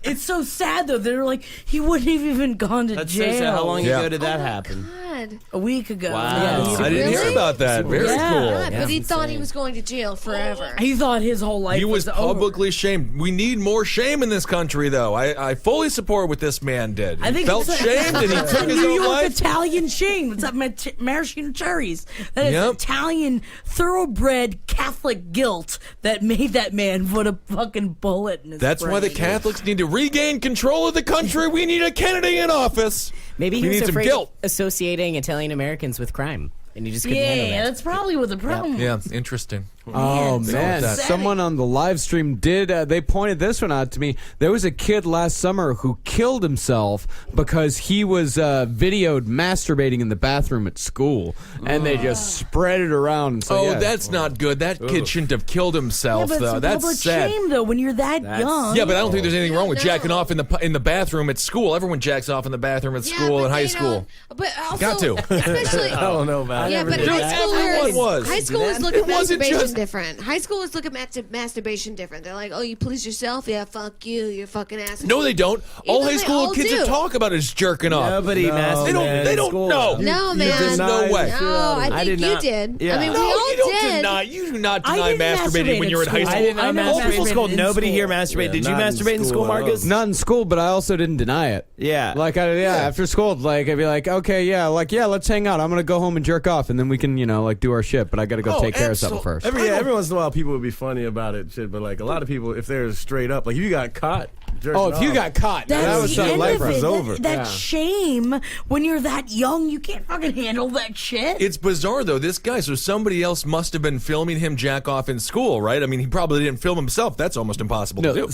It's so sad though. They're like he wouldn't have even gone to
That's
jail.
so sad. How long
Yeah.
ago did that happen?
God.
A week ago.
Wow.
Yeah,
I didn't hear
Really?
about that. Very
Yeah.
cool.
God, but he thought he was going to jail forever.
He thought his whole life
He was
over.
publicly shamed. We need more shame in this country, though. I fully support what this man did. He
I think
felt
it's
shamed and he
it's
took
a
his
New
own
York
life.
Italian shame. It's that maraschino cherries. That is
Yep.
Italian thoroughbred Catholic guilt that made that man put a fucking bullet in his
That's why the
brain.
Catholics need to regain control of the country. We need a Kennedy in office.
Maybe he
We
was
need some
afraid
guilt.
of associating Italian Americans with crime, and he just couldn't handle
Yeah,
that.
that's probably what the problem
Yeah,
was.
interesting.
Oh
Man, so
man!
upsetting.
Someone on the live stream did. They pointed this one out to me. There was a kid last summer who killed himself because he was videoed masturbating in the bathroom at school, and they just spread it around. So, yeah.
That's not good. That kid shouldn't have killed
Yeah,
himself,
but
though.
it's
That's
public
sad.
shame though when you're that young.
Yeah, but I don't think there's anything wrong with
No.
jacking off in the bathroom at school. Everyone jacks off in the bathroom at school
but
and high
they
school.
don't- But also,
Got to.
especially.
I don't know about
Yeah,
it.
but
did
high
that.
schoolers,
Everyone was.
high schoolers look at
It wasn't
masturbation
just-
different. High schoolers look at masturbation different. They're like, "Oh, you please yourself? Yeah, fuck you, you fucking ass."
No, they don't. All
Even
high
they
school
all
kids
do.
that talk about is jerking off.
Nobody masturbated.
They don't. They
in
don't
school.
know.
No,
You
man.
There's no
deny
way.
the shit
No,
out of
I
it.
think
did
you
not-
did.
Yeah.
I mean,
No,
we all
you don't
did.
deny. You do not
I
deny
didn't
masturbating
masturbate
when you're in high
school.
school.
I did not
I never
masturbate in school.
masturbated in
Nobody
school.
here masturbated.
Yeah,
Did you
not in
masturbate in school,
school at all.
Marcus?
Not in school, but I also didn't deny it.
Yeah.
Like, after school, like, I'd be like, okay, let's hang out. I'm going to go home and jerk off, and then we can, do our shit, but I got to go take care of something first.
Every once in a while, people would be funny about it, shit. But like a lot of people, if they're straight up, like if you got caught. jerking
Oh, if you
off,
got caught,
That's
that
the
was
end
something
life
of
different.
was
it.
over.
That
Yeah.
shame when you're that young, you can't fucking handle that shit.
It's bizarre though. This guy, so somebody else must have been filming him jack off in school, right? I mean, he probably didn't film himself. That's almost impossible to
No,
do.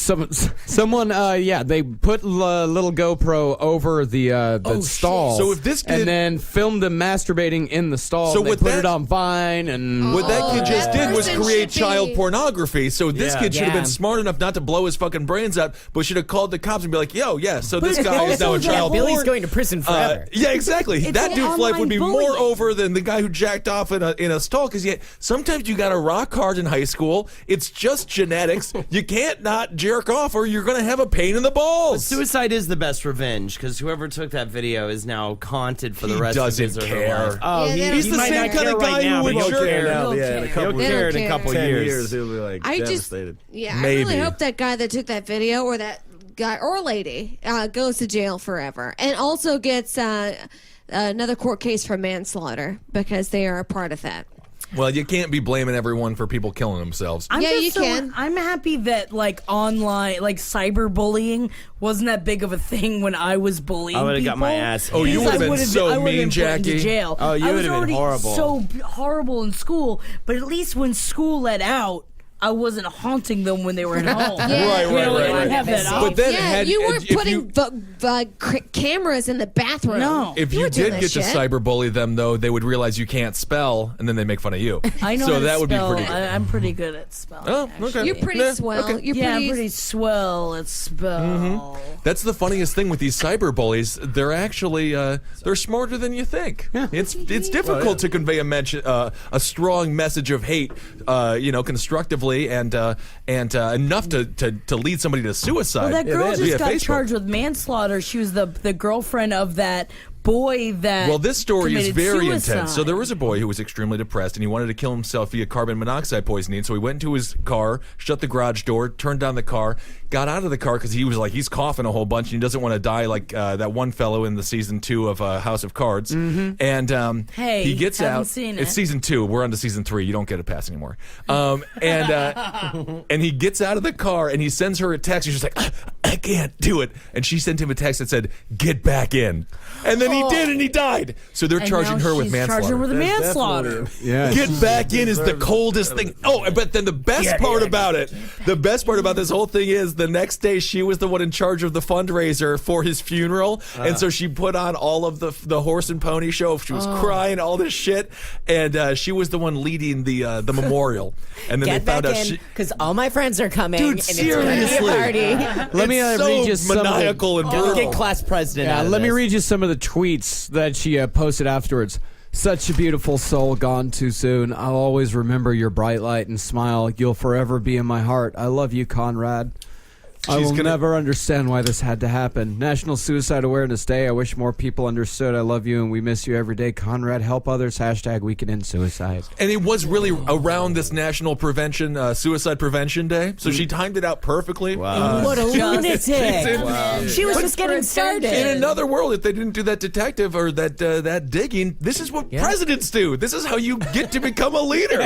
someone, they put a little GoPro over the stall.
So if this kid-
and then filmed them masturbating in the stall,
So
and they
what
put
that-
it on Vine, and
What that kid just
that
did was
person
create
should be-
child pornography. So this
Yeah.
kid should have
Yeah.
been smart enough not to blow his fucking brains out, but should have called the cops and be like, "Yo, yeah, so this
it's
guy is now
also
in child
that
porn."
Billy's going to prison forever.
Yeah, exactly.
It's
That
an
dude's life would be
online
more
bullying.
over than the guy who jacked off in a stall. Because yet sometimes you got to rock hard in high school. It's just genetics. You can't not jerk off, or you're gonna have a pain in the balls.
Suicide is the best revenge because whoever took that video is now haunted for the
He
rest
doesn't
of his or her
care.
life. Oh,
Yeah, they
He's
don't
the
might
same
not
kind
care
of guy
right now,
who would
but he'll
jerk.
care.
now,
He'll
yeah, in
care.
a couple
He'll
They
care
don't
in a
care.
couple
10
years.
years, he'll be like
I just,
devastated.
yeah, I
Maybe.
really hope that guy that took that video or that guy or lady goes to jail forever and also gets another court case for manslaughter because they are a part of that.
Well, you can't be blaming everyone for people killing themselves.
Yeah,
just
you can.
I'm happy that like online, like cyberbullying wasn't that big of a thing when I was bullying.
I would've got my
people,
ass
Oh, you
because
would've
I
been
would've
so
I would've
mean,
been put into
Jackie.
jail.
Oh, you
I was
would've been
already
horrible.
So horrible in school, but at least when school let out, I wasn't haunting them when they were at home.
Yeah.
Right, right.
I have that
But then
Yeah,
had,
you weren't
if
putting cameras in the bathroom.
No.
If
You
you
were doing
did
that
get to
shit.
cyberbully them, though, they would realize you can't spell, and then they make fun of you.
I know
so
how to
that would
spell.
be pretty.
I'm pretty good at spelling.
Oh, okay.
actually.
You're pretty
Yeah,
swell.
okay.
You're
Yeah,
pretty.
I'm pretty swell at spell.
That's the funniest thing with these cyber bullies. They're actually they're smarter than you think. Yeah. It's difficult to convey a strong message of hate, constructively and enough to lead somebody to suicide.
Well, that girl just got charged with manslaughter. She was the girlfriend of that boy that.
Well, this story is very
suicide.
intense. So there was a boy who was extremely depressed, and he wanted to kill himself via carbon monoxide poisoning. So he went into his car, shut the garage door, turned down the car, got out of the car because he was like, he's coughing a whole bunch, and he doesn't want to die like that one fellow in the season 2 of House of Cards.
Mm-hmm.
And
hey,
he gets out.
Seen
it's season 2. We're on to season 3. You don't get a pass anymore. And he gets out of the car and he sends her a text. He's just like, I can't do it. And she sent him a text that said, "Get back in." And then he did, and he died. So they're charging her with manslaughter.
Charging her with manslaughter.
Yeah.
Get back in is the coldest thing. Oh, but then the best part about this whole thing is the next day she was the one in charge of the fundraiser for his funeral, and so she put on all of the horse and pony show. She was crying, all this shit, and she was the one leading the memorial. And then
Get
they found
back
out
in, because all my friends are coming.
Dude,
and
seriously.
It's gonna be a party.
Let me read you some
maniacal and brutal.
Get class president.
Yeah,
out of
let me
this.
read you some of the tweets that she posted afterwards. Such a beautiful soul gone too soon. I'll always remember your bright light and smile. You'll forever be in my heart. I love you, Conrad. I will never understand why this had to happen. National Suicide Awareness Day. I wish more people understood. I love you and we miss you every day. Conrad, help others. #, we can end suicide.
And it was really around this National Suicide Prevention Day, so she timed it out perfectly.
Wow. What a lunatic.
Wow.
She was just getting started.
In another world, if they didn't do that detective or that digging, this is what presidents do. This is how you get to become a leader.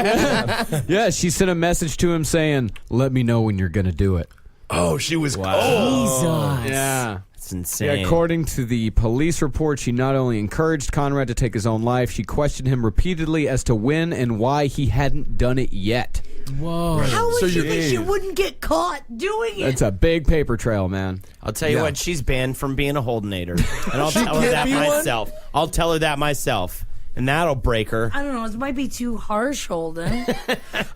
Yeah, she sent a message to him saying, "Let me know when you're going to do it."
Oh, she was.
Jesus.
Yeah.
It's insane.
Yeah, according to the police report, she not only encouraged Conrad to take his own life, she questioned him repeatedly as to when and why he hadn't done it yet.
Whoa. How would you think she wouldn't get caught doing it?
That's a big paper trail, man.
I'll tell you what, she's banned from being a Holdenator. And I'll tell her that myself. I'll tell her that myself. And that'll break her.
I don't know. It might be too harsh, Holden.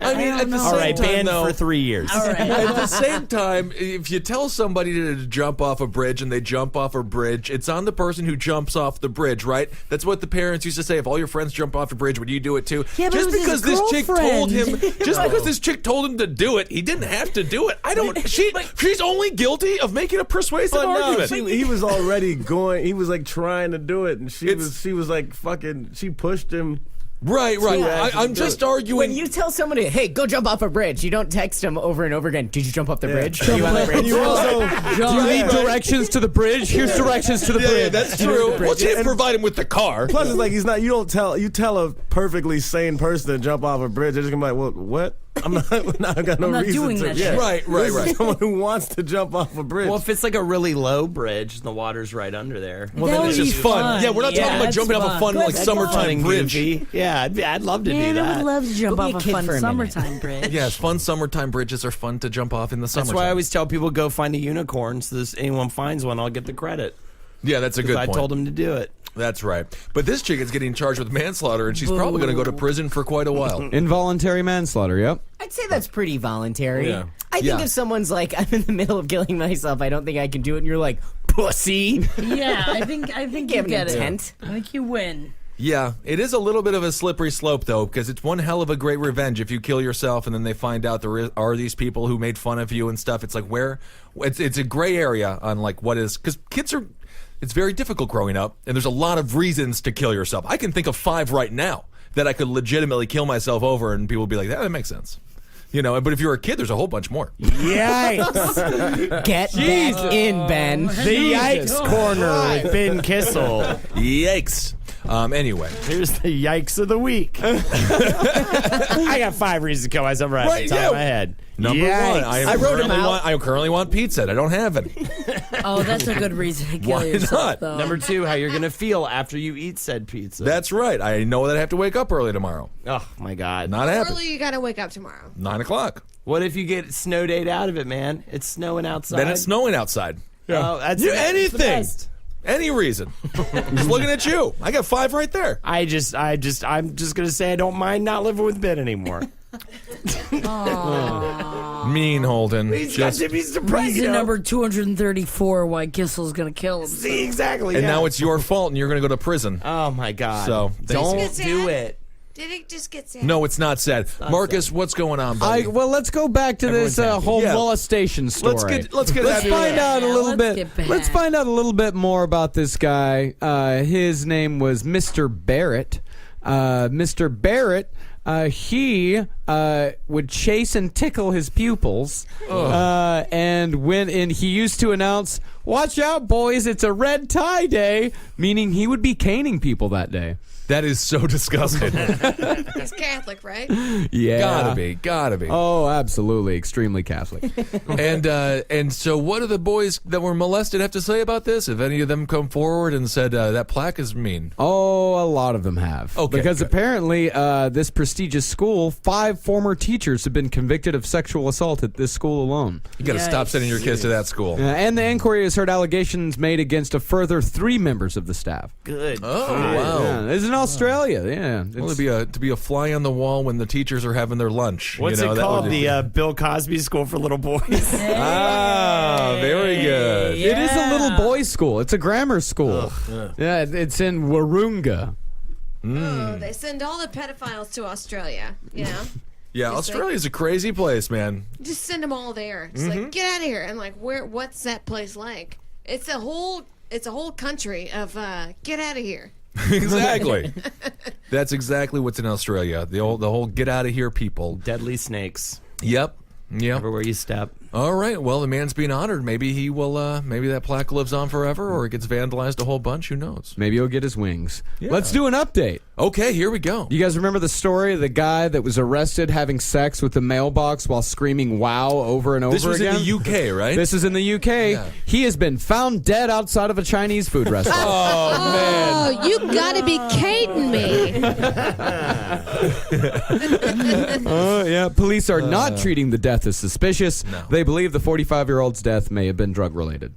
I mean, at the
All
same
right,
time,
banned
though,
for 3 years.
All right.
at the same time, if you tell somebody to jump off a bridge and they jump off a bridge, it's on the person who jumps off the bridge, right? That's what the parents used to say. If all your friends jump off a bridge, would you do it too?
Yeah, but
just
it was
because
his
this chick told him,
girlfriend.
because this chick told him to do it, he didn't have to do it. She's only guilty of making a persuasive argument.
He was already going. He was like trying to do it, and she was like fucking. She pushed him.
Right. I'm just arguing.
When you tell somebody, hey, go jump off a bridge, you don't text them over and over again, did you jump off the bridge? Are you on the bridge?
And you also
Do you need directions to the bridge? Here's directions to the bridge.
Yeah, that's true. Well, she didn't provide him with the car.
Plus, it's like he's not. You tell a perfectly sane person to jump off a bridge. They're just gonna be like, well, what? I got no
I'm not
reason
doing
to.
that
Yeah.
shit.
Right.
This is someone who wants to jump off a bridge.
Well, if it's like a really low bridge and the water's right under there.
Well, then it's just fun. Yeah, we're not talking about jumping off a fun like summertime bridge.
Goofy. Yeah, I'd love to do
Man, I
that.
would love to jump
Go be
off
a
a
kid
fun
for a minute.
summertime bridge.
Yes, fun summertime bridges are fun to jump off in the summertime.
That's why I always tell people go find a unicorn. So this, anyone finds one, I'll get the credit.
Yeah, that's a good
I
point.
told him to do it.
That's right. But this chick is getting charged with manslaughter, and she's probably going to go to prison for quite a while.
Involuntary manslaughter, yep.
I'd say that's pretty voluntary.
Yeah.
I think if someone's like, I'm in the middle of killing myself, I don't think I can do it, and you're like, pussy.
Yeah, I think you
have an
get
intent.
it. I think you win.
Yeah, it is a little bit of a slippery slope, though, because it's one hell of a great revenge if you kill yourself and then they find out there are these people who made fun of you and stuff. It's like it's a gray area on like what is, because kids are, it's very difficult growing up, and there's a lot of reasons to kill yourself. I can think of 5 right now that I could legitimately kill myself over, and people would be like, that makes sense. You know, but if you're a kid, there's a whole bunch more.
Yikes.
Get back in, Ben.
The yikes corner with Ben Kissel.
Yikes. Anyway.
Here's the yikes of the week. I got 5 reasons to kill myself right off the top of my head.
Number
Yikes.
1, I currently want pizza. I don't have any.
Oh, that's a good reason to kill
Why
yourself,
not?
though.
Number 2, how you're going to feel after you eat said pizza.
That's right. I know that I have to wake up early tomorrow.
Oh, my God.
Not happening.
Early, you gotta wake up tomorrow.
9 o'clock.
What if you get snow date out of it, man? It's snowing outside.
Then it's snowing outside.
Oh, that's
Anything.
the best.
Any reason. Just looking at you. I got 5 right there.
I'm just gonna say I don't mind not living with Ben anymore.
Mean Holden.
He's got to be surprised.
Reason number 234 why Kissel's gonna kill him.
See, exactly.
And
yeah.
now it's your fault, and you're going to go to prison.
Oh my God!
So,
don't
Get
do
sad?
it.
Did it just get sad?
No, it's not sad. Marcus, what's going on, buddy?
Well, let's go back to
Everyone's
this
happy.
whole
Yeah.
molestation story.
Let's get
Let's
that.
find out a little
let's
bit.
get back.
Let's find out a little bit more about this guy. His name was Mr. Barrett. Mr. Barrett. He would chase and tickle his pupils, and he used to announce, "Watch out, boys! It's a red tie day," meaning he would be caning people that day.
That is so disgusting.
He's Catholic, right?
Yeah,
Gotta be.
Oh, absolutely, extremely Catholic.
And so, what do the boys that were molested have to say about this? Have any of them come forward and said that plaque is mean?
Oh, a lot of them have.
Okay,
because
good.
apparently, this prestigious school, 5 former teachers have been convicted of sexual assault at this school alone.
You got to stop sending your kids to that school.
And the inquiry has heard allegations made against a further 3 members of the staff.
Good.
Oh, wow.
Yeah, it's in Australia. Yeah,
Well,
it's-
to be a fly on the wall when the teachers are having their lunch.
What's
you know,
it
that
called?
would-
The Bill Cosby School for Little Boys.
Ah, very good.
It is a little boys' school. It's a grammar school. Yeah, it's in Warunga.
Oh, they send all the pedophiles to Australia. You know,
Yeah,
Just
Australia's a crazy place, man.
just send them all there. It's like, get out of here. And like, what's that place like? It's a whole country of get out of here.
Exactly. That's exactly what's in Australia. The whole get out of here people.
Deadly snakes
Yep.
everywhere you step.
All right. Well, the man's being honored. Maybe he will. Maybe that plaque lives on forever, or it gets vandalized a whole bunch. Who knows?
Maybe he'll get his wings. Let's do an update.
Okay, here we go.
You guys remember the story of the guy that was arrested having sex with the mailbox while screaming "wow" over and over
This was
again?
in the UK, right?
This is in the UK.
Yeah.
He has been found dead outside of a Chinese food restaurant.
Oh, you gotta be kidding me.
Yeah, police are not treating the death as suspicious.
No.
They believe the 45-year-old's death may have been drug-related.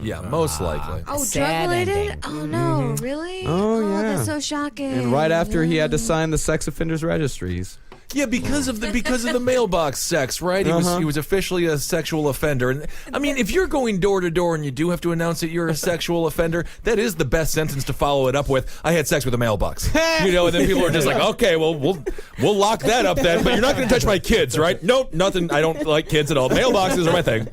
Yeah, most likely.
Oh,
Sad
drug-related?
ending.
Oh, no, really?
Oh, yeah.
That's so shocking.
And right after he had to sign the sex offenders registries.
Yeah, because of the mailbox sex, right? He was officially a sexual offender. And I mean, if you're going door to door and you do have to announce that you're a sexual offender, that is the best sentence to follow it up with. I had sex with a mailbox. You know, and then people are just like, okay, well, we'll lock that up then. But you're not going to touch my kids, right? Nope, nothing. I don't like kids at all. Mailboxes are my thing.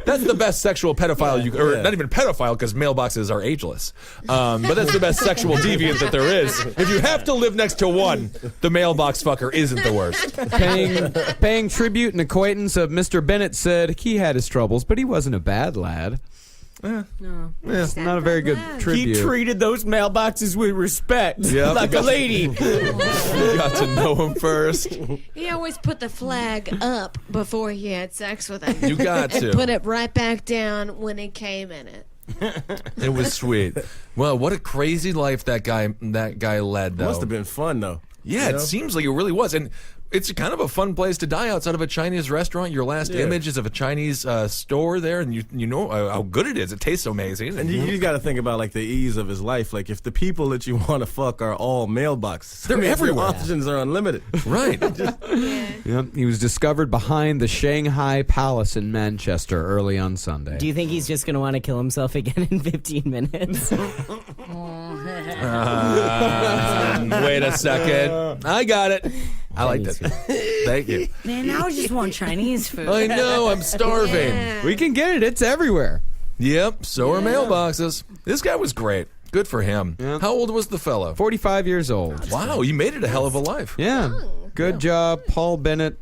That's the best sexual pedophile or not even pedophile because mailboxes are ageless. But that's the best sexual deviant that there is. If you have to live next to one, the mailbox fucker isn't the worst.
Paying tribute, an acquaintance of Mr. Bennett said he had his troubles, but he wasn't a bad lad. Not a very good tribute.
He treated those mailboxes with respect,
Yeah,
like a lady.
You got to know him first.
He always put the flag up before he had sex with him.
You got
and
to.
put it right back down when he came in it.
It was sweet. Well, what a crazy life that guy led, though.
Must have been fun though.
Yeah,
You know?
it seems like it really was. And it's kind of a fun place to die outside of a Chinese restaurant. Your last image is of a Chinese store there, and you know how good it is. It tastes amazing.
And you got to think about like the ease of his life. Like if the people that you want to fuck are all mailboxes,
They're everywhere.
Your options are unlimited.
Right.
Yep, he was discovered behind the Shanghai Palace in Manchester early on Sunday.
Do you think he's just going to want to kill himself again in 15 minutes?
Wait a second. I got it. I like that. Thank you.
Man, now I just want Chinese food.
I know. I'm starving.
Yeah.
We can get it. It's everywhere.
Yep. So are mailboxes. This guy was great. Good for him.
Yeah.
How old was the fellow?
45 years old.
Wow, you made it a hell of a life.
Yeah. Good job, Paul Bennett.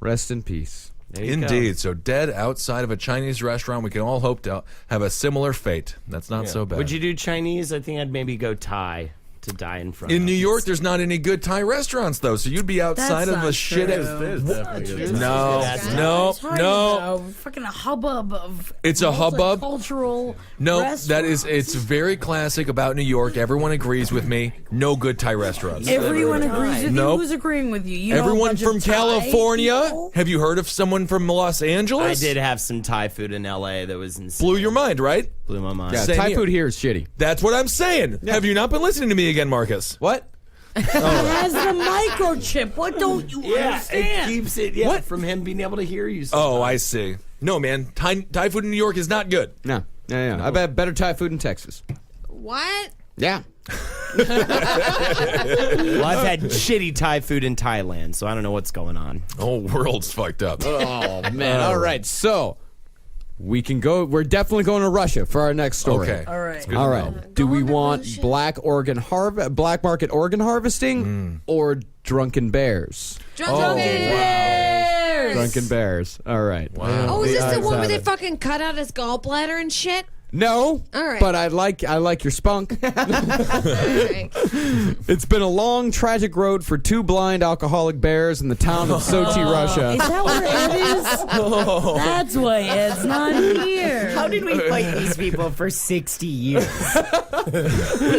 Rest in peace.
There you
Indeed. So dead outside of a Chinese restaurant. We can all hope to have a similar fate. That's not so bad.
Would you do Chinese? I think I'd maybe go Thai to die in front
In
of.
New York, there's not any good Thai restaurants, though, so you'd be outside
That's
of a
not
shit.
true.
There's definitely good
No,
times.
no,
Sorry,
no.
though. Fucking hubbub of
It's a hubbub?
cultural.
No, it's very classic about New York. Everyone agrees with me. No good Thai restaurants.
Everyone agrees with
Nope.
you. Who's agreeing with you? You know a
Everyone
bunch
from
of Thai
California?
people?
Have you heard of someone from Los
I
Angeles?
did have some Thai food in L.A. that was insane.
Blew your mind, right?
Blew my mind.
Yeah,
Same
Thai
here.
food here is shitty.
That's what I'm saying. Have you not been listening to me again, Marcus?
What?
It has the microchip. What don't you understand?
It keeps it from him being able to hear you.
Oh, I see. No, man. Thai food in New York is not good.
No. Yeah. I bet better Thai food in Texas.
What?
Yeah.
Well, I've had shitty Thai food in Thailand, so I don't know what's going on.
The whole world's fucked up.
Oh, man. All right. So, we can go. We're definitely going to Russia for our next story.
Okay.
All right.
All right. Do we want black market organ harvesting or drunken bears?
Drunken bears.
Drunken bears. All right.
Wow.
Oh, is this the one where they fucking cut out his gallbladder and shit?
No.
All right.
But I like your spunk.
All right.
It's been a long, tragic road for two blind alcoholic bears in the town of Sochi, Russia.
Is that where Ed is? That's why Ed's not here.
How did we fight these people for 60 years?
We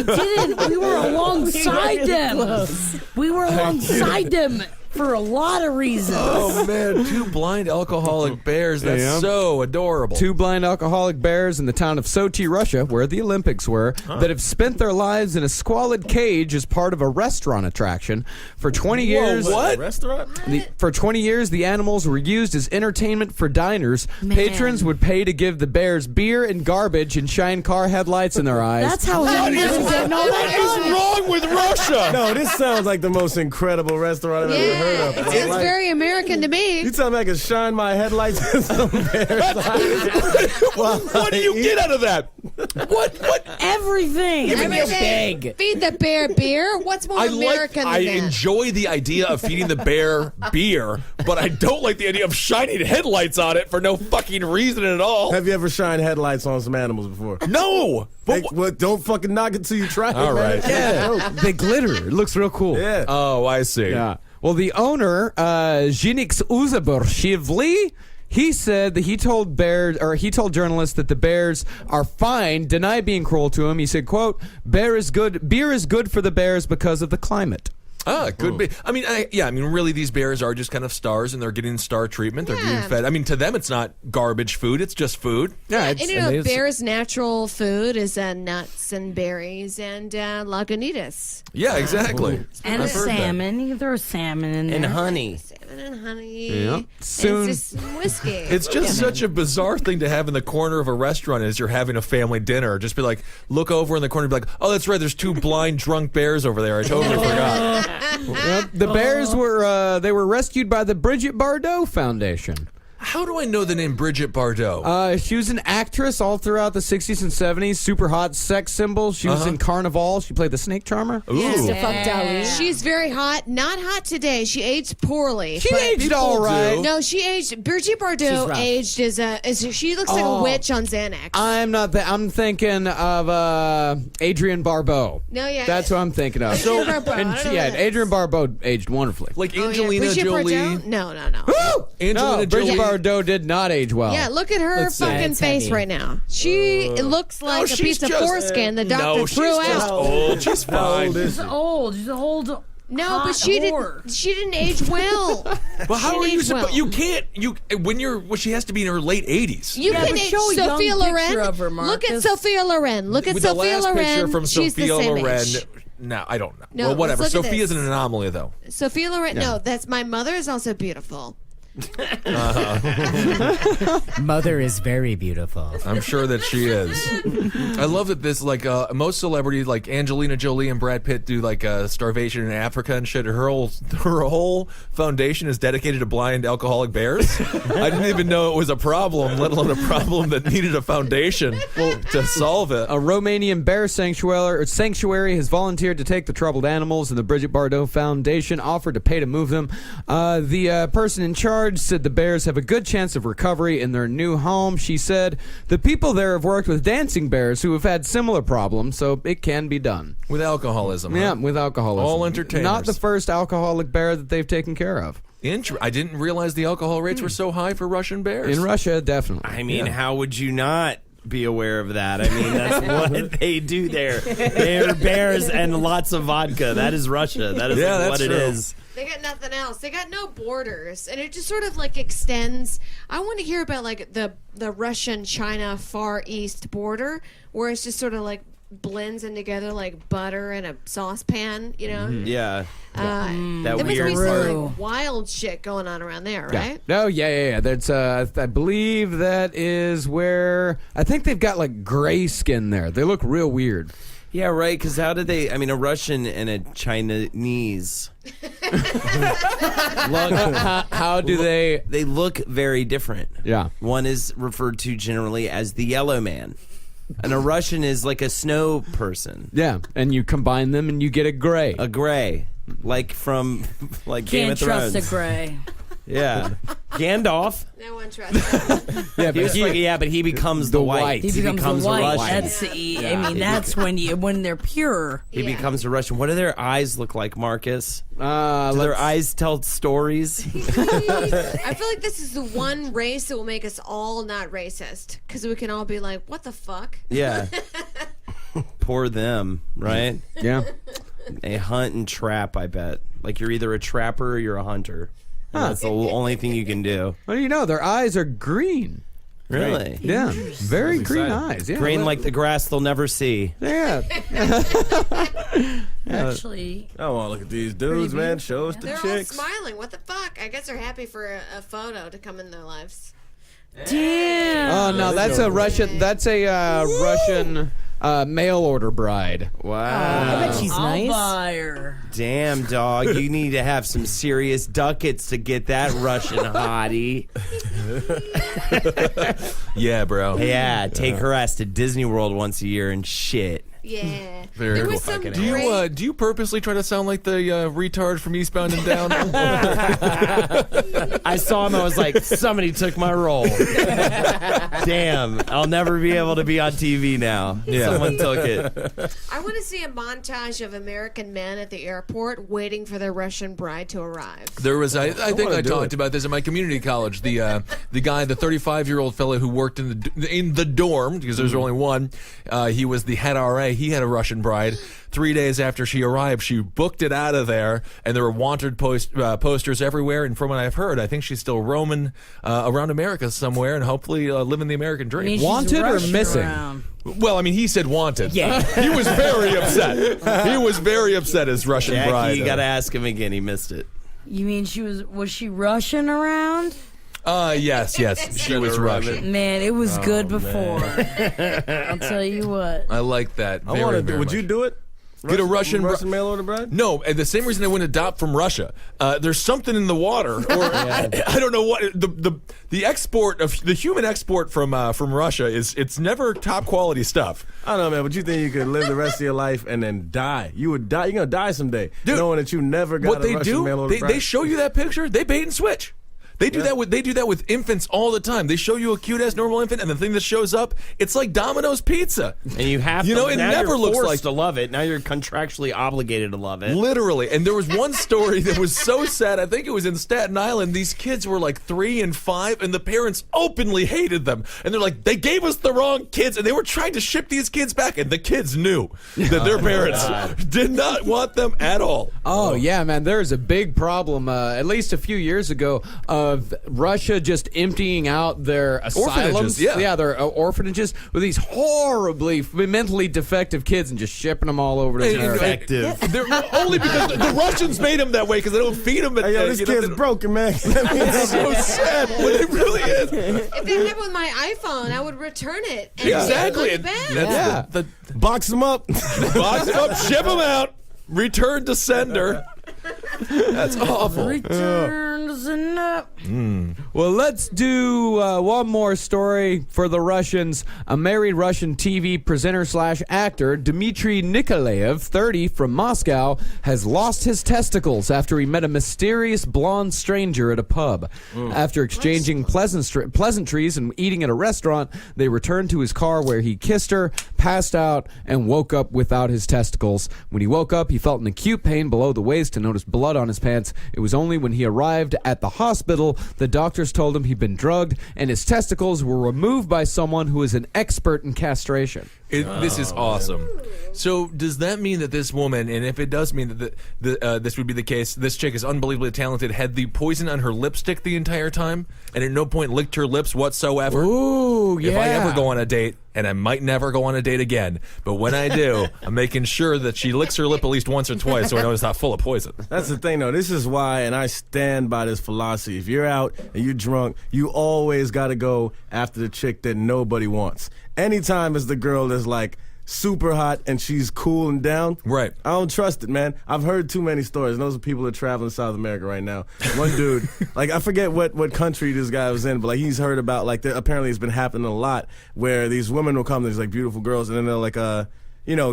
didn't. We were alongside them. We were alongside them for a lot of reasons.
Oh, man. Two blind alcoholic bears. That's so adorable.
Two blind alcoholic bears in the town of Sochi, Russia, where the Olympics were, that have spent their lives in a squalid cage as part of a restaurant attraction. For 20 years...
what?
Restaurant?
For 20 years, the animals were used as entertainment for diners. Patrons would pay to give the bears beer and garbage and shine car headlights in their eyes.
That's how he is getting all
What
that
is
money.
wrong with Russia?
No, this sounds like the most incredible restaurant I've ever heard of.
It's very American to me.
You tell me I can shine my headlights in some bear's eyes?
What do you get out of that? What?
Everything.
Everything. Feed the bear beer. What's more American
I
than that?
enjoy the idea of feeding the bear beer, but I don't like the idea of shining headlights on it for no fucking reason at all.
Have you ever shined headlights on some animals before?
No.
Hey, well, don't fucking knock it till you try it.
All
man.
right.
Yeah, they glitter. It looks real cool.
Yeah.
Oh, I see.
Yeah. Well, the owner, Zhinix Uzaborshivli, he said that he told journalists that the bears are fine, deny being cruel to him. He said, quote, beer is good for the bears because of the climate.
Could be. I mean, really, these bears are just kind of stars, and they're getting star treatment. They're getting fed. I mean, to them, it's not garbage food; it's just food.
Yeah,
And you know, bears' natural food is nuts and berries and Lagunitas.
Yeah, exactly.
And a salmon. You can throw salmon in there.
And honey.
Salmon and honey.
Yeah. Soon.
It's just whiskey.
It's just such a bizarre thing to have in the corner of a restaurant as you're having a family dinner. Just be like, look over in the corner and be like, oh, that's right, there's two blind drunk bears over there. I totally forgot.
Yep. The bears were rescued by the Bridget Bardot Foundation.
How do I know the name Bridget Bardot?
She was an actress all throughout the 60s and 70s, super hot sex symbol. She was in Carnival. She played the snake charmer.
Ooh.
She's very hot. Not hot today. She aged poorly.
She aged all right.
No, she aged. Bridget Bardot aged as she looks like a witch on Xanax.
I'm not that. I'm thinking of Adrienne Barbeau.
No, yeah.
That's what I'm thinking of.
Adrienne Barbeau. I don't know who that
Adrienne Barbeau aged wonderfully.
Like
Oh, yeah.
Angelina
Bridget
Jolie.
Bardot? No.
Angelina
Bridget
Jolie.
Bardot did not age well.
Yeah, look at her
Let's see.
fucking
It's
face
heavy.
right now. She looks like a
she's
piece of
just-
foreskin the doctor
No,
threw
she's just
out.
old. She's fine.
She's old. She's old.
No,
hot
but she
whore.
didn't. She didn't age well.
But how are you
aged well.
supposed? You can't. She has to be in her late 80s.
You
Yeah,
can
but
age
show a young
Sophia
picture
Loren.
of her,
Look at
Marcus.
Sophia Loren. Look at
With
Sophia
the last
Loren.
picture from
She's
Sophia
the same
Loren.
age.
No, I don't know.
No,
well, whatever.
let's look at
Sophia's
this.
an anomaly, though.
Sophia Loren. No, that's my mother is also beautiful.
Mother is very beautiful.
I'm sure that she is. I love that this, most celebrities, like Angelina Jolie and Brad Pitt, do starvation in Africa and shit. Her whole foundation is dedicated to blind alcoholic bears. I didn't even know it was a problem, let alone a problem that needed a foundation to solve it.
A Romanian bear sanctuary has volunteered to take the troubled animals, and the Bridget Bardot Foundation offered to pay to move them. The person in charge said the bears have a good chance of recovery in their new home. She said the people there have worked with dancing bears who have had similar problems, so it can be done.
With alcoholism.
Yeah,
huh?
with alcoholism.
All entertainers.
Not the first alcoholic bear that they've taken care of.
I didn't realize the alcohol rates were so high for Russian bears.
In Russia, definitely.
I mean, how would you not be aware of that? I mean, that's what they do there. They're bears and lots of vodka. That is Russia. That is
Yeah,
what
that's
it
true.
is.
They got nothing else. They got no borders, and it just sort of extends. I want to hear about the Russian-China Far East border, where it's just sort of blends in together like butter in a saucepan, you know?
Yeah.
That
There must
weird
be
part.
some like, wild shit going on around there, right?
Oh, yeah. That's, I believe that is where, I think they've got like gray skin there. They look real weird.
Yeah, right. Because how did they? I mean, a Russian and a Chinese.
How do they?
They look very different.
Yeah.
One is referred to generally as the yellow man, and a Russian is like a snow person.
Yeah, and you combine them and you get a gray.
A gray, like from Game
Can't
of Thrones.
trust a gray.
Yeah, Gandalf.
No one trusts him.
Yeah,
But he becomes the white.
He becomes the
a
white.
Russian.
That's I mean, that's when they're pure.
He becomes a Russian. What do their eyes look like, Marcus? Do
let's-
their eyes tell stories?
I feel like this is the one race that will make us all not racist because we can all be like, "What the fuck?"
Yeah. Poor them, right?
Yeah.
They hunt and trap, I bet. Like you're either a trapper or you're a hunter. And that's the only thing you can do.
Well, you know, their eyes are green.
Really?
Yeah, very green eyes. Yeah,
Green like the grass they'll never see.
Yeah.
Actually,
Oh, well, look at these dudes, man. Show us the
They're
chicks.
all smiling. What the fuck? I guess they're happy for a photo to come in their lives.
damn.
Oh no, that's a Russian. That's a Russian mail order bride.
Wow.
I bet she's
I'll
nice.
buy her.
Damn, dog. You need to have some serious ducats to get that Russian hottie.
Yeah, bro.
Yeah, take her ass to Disney World once a year and shit.
Yeah.
Very
there
cool.
was some
Do you purposely try to sound like the retard from Eastbound and Down?
I saw him. I was like, somebody took my role. Damn, I'll never be able to be on TV now.
Yeah.
Someone took it.
I want to see a montage of American men at the airport waiting for their Russian bride to arrive.
There was, I think
wanna
I
do
talked
it.
about this in my community college. The guy, the 35-year-old fellow who worked in the dorm, because there's only one. He was the head RA. He had a Russian bride. 3 days after she arrived, she booked it out of there, and there were wanted posters everywhere. And from what I've heard, I think she's still roaming around America somewhere, and hopefully living the American dream.
I mean, she's
Wanted or
rushing
missing?
around.
Well, I mean, he said wanted.
Yeah.
He was very upset. He was very upset as Russian
Jackie,
bride.
you got to ask him again. He missed it.
You mean was she rushing around?
Yes, she was Russian.
Man, it was good before. I'll tell you what.
I like that.
I
Very,
want to
very
do. Would
much.
you do it?
Get a Russian
mail order bride?
No, and the same reason I wouldn't adopt from Russia. There's something in the water, or I don't know what the export of the human export from Russia is. It's never top quality stuff.
I don't know, man, but you think you could live the rest of your life and then die? You would die. You're gonna die someday,
Dude,
knowing that you never got
What
a
they
Russian mail
do,
order
they
bride.
show you that picture. They bait and switch. They do that with infants all the time. They show you a cute ass normal infant, and the thing that shows up, it's like Domino's pizza.
And you have
You
to.
know, it
now
never
you're
looks
forced
like-
to love it. Now you're contractually obligated to love it.
Literally. And there was one story that was so sad. I think it was in Staten Island. These kids were like 3 and 5, and the parents openly hated them. And they're like, they gave us the wrong kids, and they were trying to ship these kids back, and the kids knew that their parents did not want them at all.
Oh yeah, man. There's a big problem, at least a few years ago, of Russia just emptying out their asylums.
Orphanages, yeah.
Their orphanages with these horribly mentally defective kids and just shipping them all over to America.
Effective.
They're only because the Russians made them that way because they don't feed them.
Hey, yo, this kid's broken, man.
It's so sad, but it really is.
If that happened with my iPhone, I would return it. And
Exactly.
give it back.
That's the
Box them up.
box them up, ship them out, return to sender. That's awful.
Returns and up.
Well, let's do one more story for the Russians. A married Russian TV presenter / actor, Dmitry Nikolaev, 30, from Moscow, has lost his testicles after he met a mysterious blonde stranger at a pub. After exchanging pleasantries and eating at a restaurant, they returned to his car where he kissed her, passed out, and woke up without his testicles. When he woke up, he felt an acute pain below the waist and noticed blood on his pants. It was only when he arrived at the hospital the doctors told him he'd been drugged and his testicles were removed by someone who is an expert in castration.
This is awesome. So does that mean that this woman, and if it does mean that this would be the case, this chick is unbelievably talented, had the poison on her lipstick the entire time, and at no point licked her lips whatsoever?
Ooh, yeah.
If I ever go on a date, and I might never go on a date again. But when I do, I'm making sure that she licks her lip at least once or twice so I know it's not full of poison.
That's the thing, though. This is why, and I stand by this philosophy. If you're out and you're drunk, you always got to go after the chick that nobody wants. Anytime it's the girl that's like super hot and she's cool and down.
Right.
I don't trust it, man. I've heard too many stories. And those are people that travel in South America right now. One dude, like, I forget what country this guy was in, but like he's heard about, like, apparently it's been happening a lot where these women will come, these like beautiful girls, and then they're like,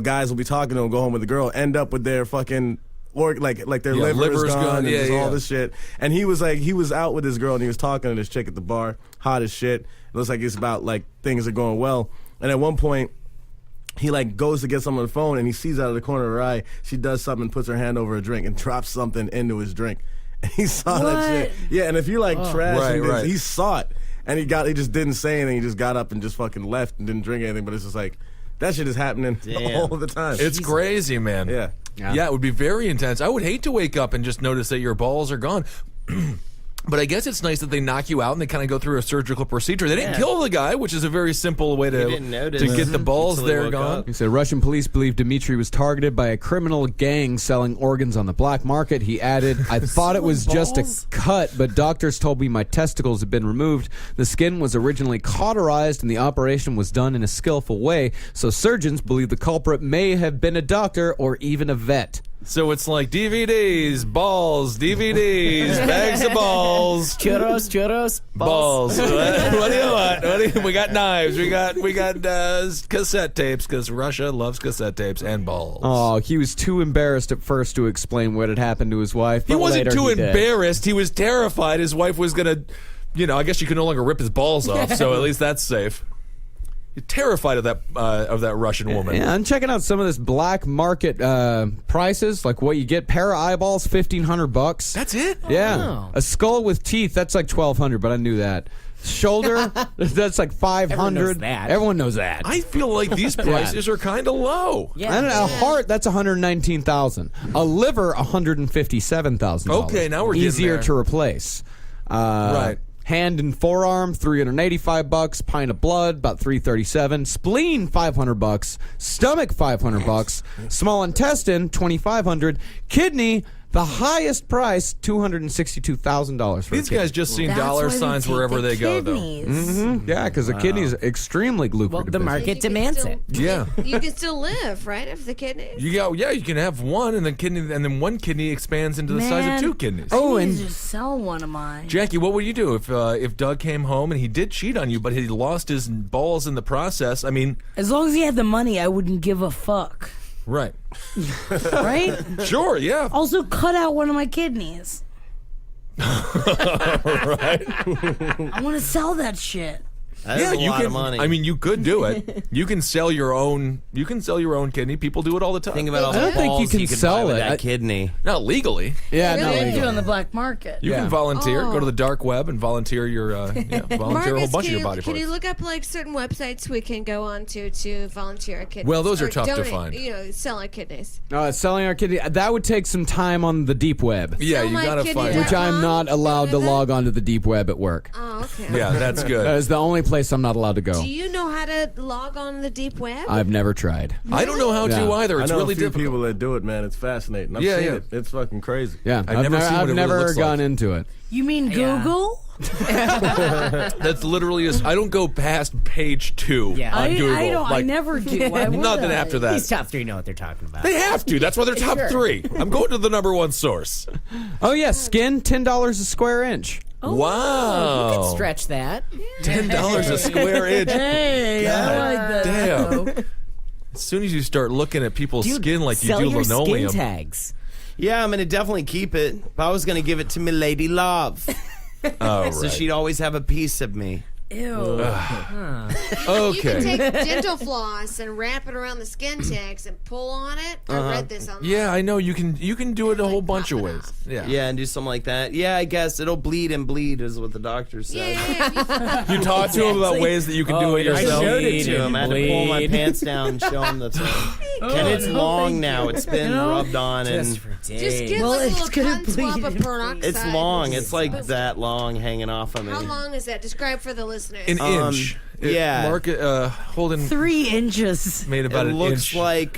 guys will be talking to them, go home with the girl, end up with their fucking like their liver is gone, and just all this shit. And he was out with this girl and he was talking to this chick at the bar, hot as shit. It looks like it's about like things are going well. And at one point, he like goes to get something on the phone and he sees out of the corner of her eye, she does something, puts her hand over a drink and drops something into his drink. And he saw that shit. Yeah, and if you like trash, he saw it. And he just didn't say anything. He just got up and just fucking left and didn't drink anything. But it's just like, that shit is happening all the time.
It's crazy, man. Yeah, it would be very intense. I would hate to wake up and just notice that your balls are gone. But I guess it's nice that they knock you out and they kind of go through a surgical procedure. They didn't kill the guy, which is a very simple way to get the balls there gone.
He said Russian police believe Dmitry was targeted by a criminal gang selling organs on the black market. He added, I thought it was just a cut, but doctors told me my testicles had been removed. The skin was originally cauterized and the operation was done in a skillful way, so surgeons believe the culprit may have been a doctor or even a vet.
So it's like DVDs, balls, DVDs, bags of balls,
churros,
balls. What do you want? We got knives. We got cassette tapes because Russia loves cassette tapes and balls.
Oh, he was too embarrassed at first to explain what had happened to his wife.
He wasn't
later
too
he did.
embarrassed. He was terrified. His wife was gonna, I guess you can no longer rip his balls off. So at least that's safe. You're terrified of that Russian woman.
Yeah, I'm checking out some of this black market prices, like what you get. Pair of eyeballs, $1,500.
That's it?
Yeah.
Oh.
A skull with teeth, that's like $1,200, but I knew that. Shoulder, that's like $500. Everyone knows that.
I feel like these prices are kind of low.
Yeah. And a heart, that's $119,000. A liver, $157,000.
Okay, now we're getting
easier
there.
to replace.
Right.
Hand and forearm, $385. Pint of blood, about $337. Spleen, $500. Stomach, $500. Small intestine, $2,500. Kidney, the highest price, $262,000 for
These
a kidney.
guys just see dollar signs wherever they go, though.
Mm-hmm. Yeah, because the kidney is extremely lucrative.
Well, the market demands it.
Yeah.
You can still live, right? If the kidneys.
You can have one, and then one kidney expands into the size of two kidneys.
Oh, and just sell one of mine.
Jackie, what would you do if Doug came home and he did cheat on you, but he lost his balls in the process? I mean,
as long as he had the money, I wouldn't give a fuck.
Right.
Right?
Sure, yeah.
Also, cut out one of my kidneys.
Right.
I want to sell that shit.
That's a lot of money.
I mean, you could do it. You can sell your own. You can sell your own kidney. People do it all the time.
Think about all the
I don't think
balls
you can
could
sell
buy with
it.
that kidney.
Not legally.
Yeah,
They
no.
didn't do it on the black market.
You can volunteer.
Oh.
Go to the dark web and volunteer your volunteer a whole
Marcus,
bunch of your body
can
parts.
you look up like certain websites we can go on to volunteer our kidneys?
Well, those are
Or
tough to
donate,
find.
Sell our kidneys.
Selling our kidney, that would take some time on the deep web.
Yeah,
Sell
you
my
gotta
kidney
find.
dot
Which I'm not allowed to log onto the deep web at work.
Oh, okay.
Yeah, that's good.
That is the only place I'm not allowed to go.
Do you know how to log on the deep web?
I've never tried.
I don't know how to
Yeah.
either.
I
It's
know
really
a few
difficult.
people that do it, man. It's fascinating. I've
Yeah,
seen
yeah.
it. It's fucking crazy.
Yeah,
I've never seen what it really
never
looks
gone
like.
into it.
You mean Google?
That's literally. I don't go past page 2
Yeah.
on Google.
I don't. I
Like,
never do. Why would
nothing
I?
after that.
These top three know what they're talking about.
They have to. That's why they're top 3. I'm going to the number 1 source.
Oh yeah, skin, $10 a square inch.
Wow.
You could stretch that.
$10 a square inch.
Hey, I like that.
Damn. As soon as you start looking at people's
Dude,
skin like you
sell
do
your skin
linoleum.
tags.
Yeah, I'm gonna definitely keep it. But I was gonna give it to me lady love,
Oh,
so
right.
she'd always have a piece of me.
Ew.
You can
Okay.
take dental floss and wrap it around the skin tags and pull on it. I read this on.
Yeah, I know you can do it a whole bunch of
pop it
ways.
off.
Yeah.
Yeah, and do something like that. Yeah, I guess it'll bleed and bleed, is what the doctor said.
Yeah.
You talk to him about ways that you can do it
I
yourself.
showed
Showed
it
it
to
to him. I had to pull my
bleed.
pants down and show him the thing.
And it's long now. It's been rubbed on
Just
and
for days.
Just get
Well,
like a
it's
little
gonna
cotton swab
bleed
of
and
peroxide.
it's long. It's like that long hanging off of me.
How long is that? Describe for the listeners.
An inch.
yeah.
Holden
3 inches.
made about
It
an
looks
inch.
like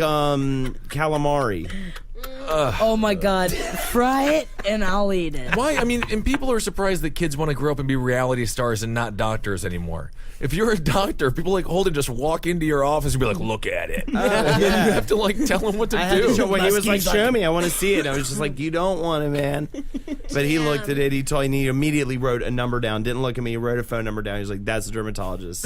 calamari.
Oh my God! Fry it and I'll eat it.
Why? I mean, and people are surprised that kids want to grow up and be reality stars and not doctors anymore. If you're a doctor, people like Holden just walk into your office and be like, "Look at it." And then you have to like tell them what to
I had to
do.
show, when he was like,
Muskie's
"Show me, I want to see it." I was just like, "You don't want it, man." But he looked at it. He told me, he immediately wrote a number down. Didn't look at me. He wrote a phone number down. He was like, "That's a dermatologist.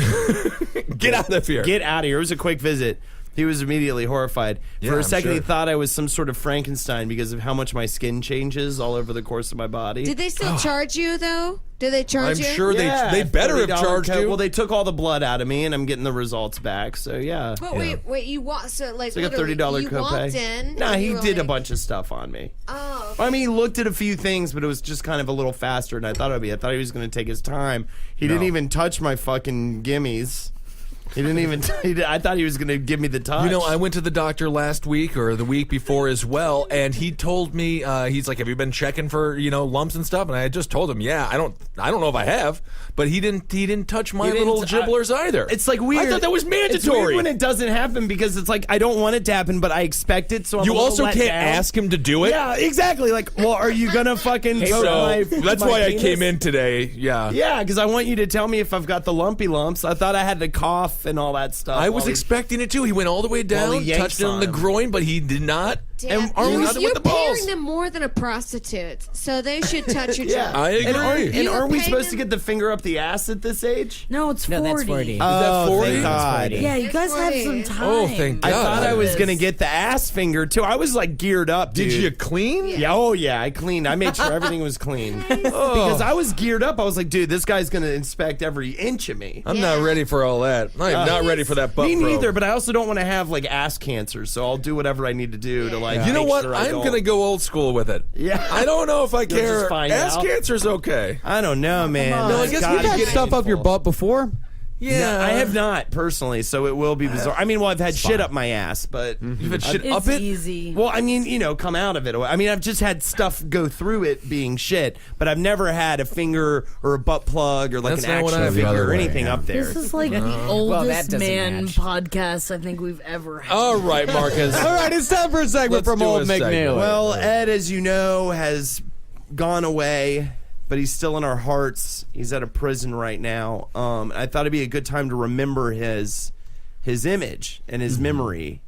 Get out of here.
Get out of here." It was a quick visit. He was immediately horrified.
Yeah,
For a
I'm
second, he
sure.
thought I was some sort of Frankenstein because of how much my skin changes all over the course of my body.
Did they still charge you though? Did they charge
I'm
you?
sure
Yeah,
they better have
$30
charged you.
Well, they took all the blood out of me, and I'm getting the results back. So yeah,
But wait, you walked so like
it's like a $30
you
copay.
walked in.
Nah,
and
he
you were
did a
like,
bunch of stuff on me.
Oh,
I mean, he looked at a few things, but it was just kind of a little faster than I thought it would be. I thought he was going to take his time. He didn't even touch my fucking gimmies. He didn't even. I thought he was going to give me the touch.
You know, I went to the doctor last week or the week before as well, and he told me he's like, "Have you been checking for lumps and stuff?" And I had just told him, "Yeah, I don't know if I have," but he didn't touch my
didn't-
little gibblers either.
It's like weird.
I thought that was
It's
mandatory.
weird when it doesn't happen because it's like I don't want it to happen, but I expect it. So I'm
You
a little
also
let
can't
down.
ask him to do it.
Yeah, exactly. Like, well, are you gonna fucking? poke
So
my,
that's
my
why I
penis?
came in today. Yeah.
Yeah, because I want you to tell me if I've got the lumpy lumps. I thought I had to cough and all that stuff.
I was
while he-
expecting it too. He went all the way
While
down,
he yanks
touched it on the
on him.
groin, but he did not.
damn.
And aren't we-
Nothing
You're
with the balls.
paying them more than a prostitute, so they should touch your
Yeah,
junk.
I agree.
And aren't,
You were
we
paying
supposed to
them-
get the finger up the ass at this age?
No, it's 40.
No, that's 40.
Is that 40?
Thank God.
40.
Yeah, you
It's
guys have
40.
some time.
Oh, thank
I
God.
thought I was
Yes.
gonna get the ass finger too. I was like geared up.
Did
dude.
you clean?
Yeah, oh yeah, I cleaned. I made sure everything was clean because I was geared up. I was like, dude, this guy's gonna inspect every inch of me.
I'm not ready for all that. I am not ready for that butt
Me
probe.
neither, but I also don't want to have like ass cancer, so I'll do whatever I need to do to like.
You know
make
what?
Sure I
I'm
don't-
gonna go old school with it.
Yeah.
I don't know if I
just
care.
find
Ass
out.
cancer's okay.
I don't know, man.
No, I
It's
guess
gotta
we've
be
had
Had stuff up your
painful.
butt before?
Yeah,
No, I have not personally, so it will be bizarre. I mean, well, I've had shit up my ass, but
You've had shit
It's
up it.
easy.
well, I mean, come out of it. I mean, I've just had stuff go through it being shit, but I've never had a finger or a butt plug or like
That's
an
not what I
action
have the
figure
other
or
way,
anything
yeah.
up there.
This is like the
that
oldest
doesn't
man
match.
podcast I think we've ever had.
All right, Marcus.
All right, it's time for a segment
Let's
from
do
old
a segment.
McNeely.
Well, Ed, as you know, has gone away, but he's still in our hearts. He's at a prison right now. I thought it'd be a good time to remember his image and his memory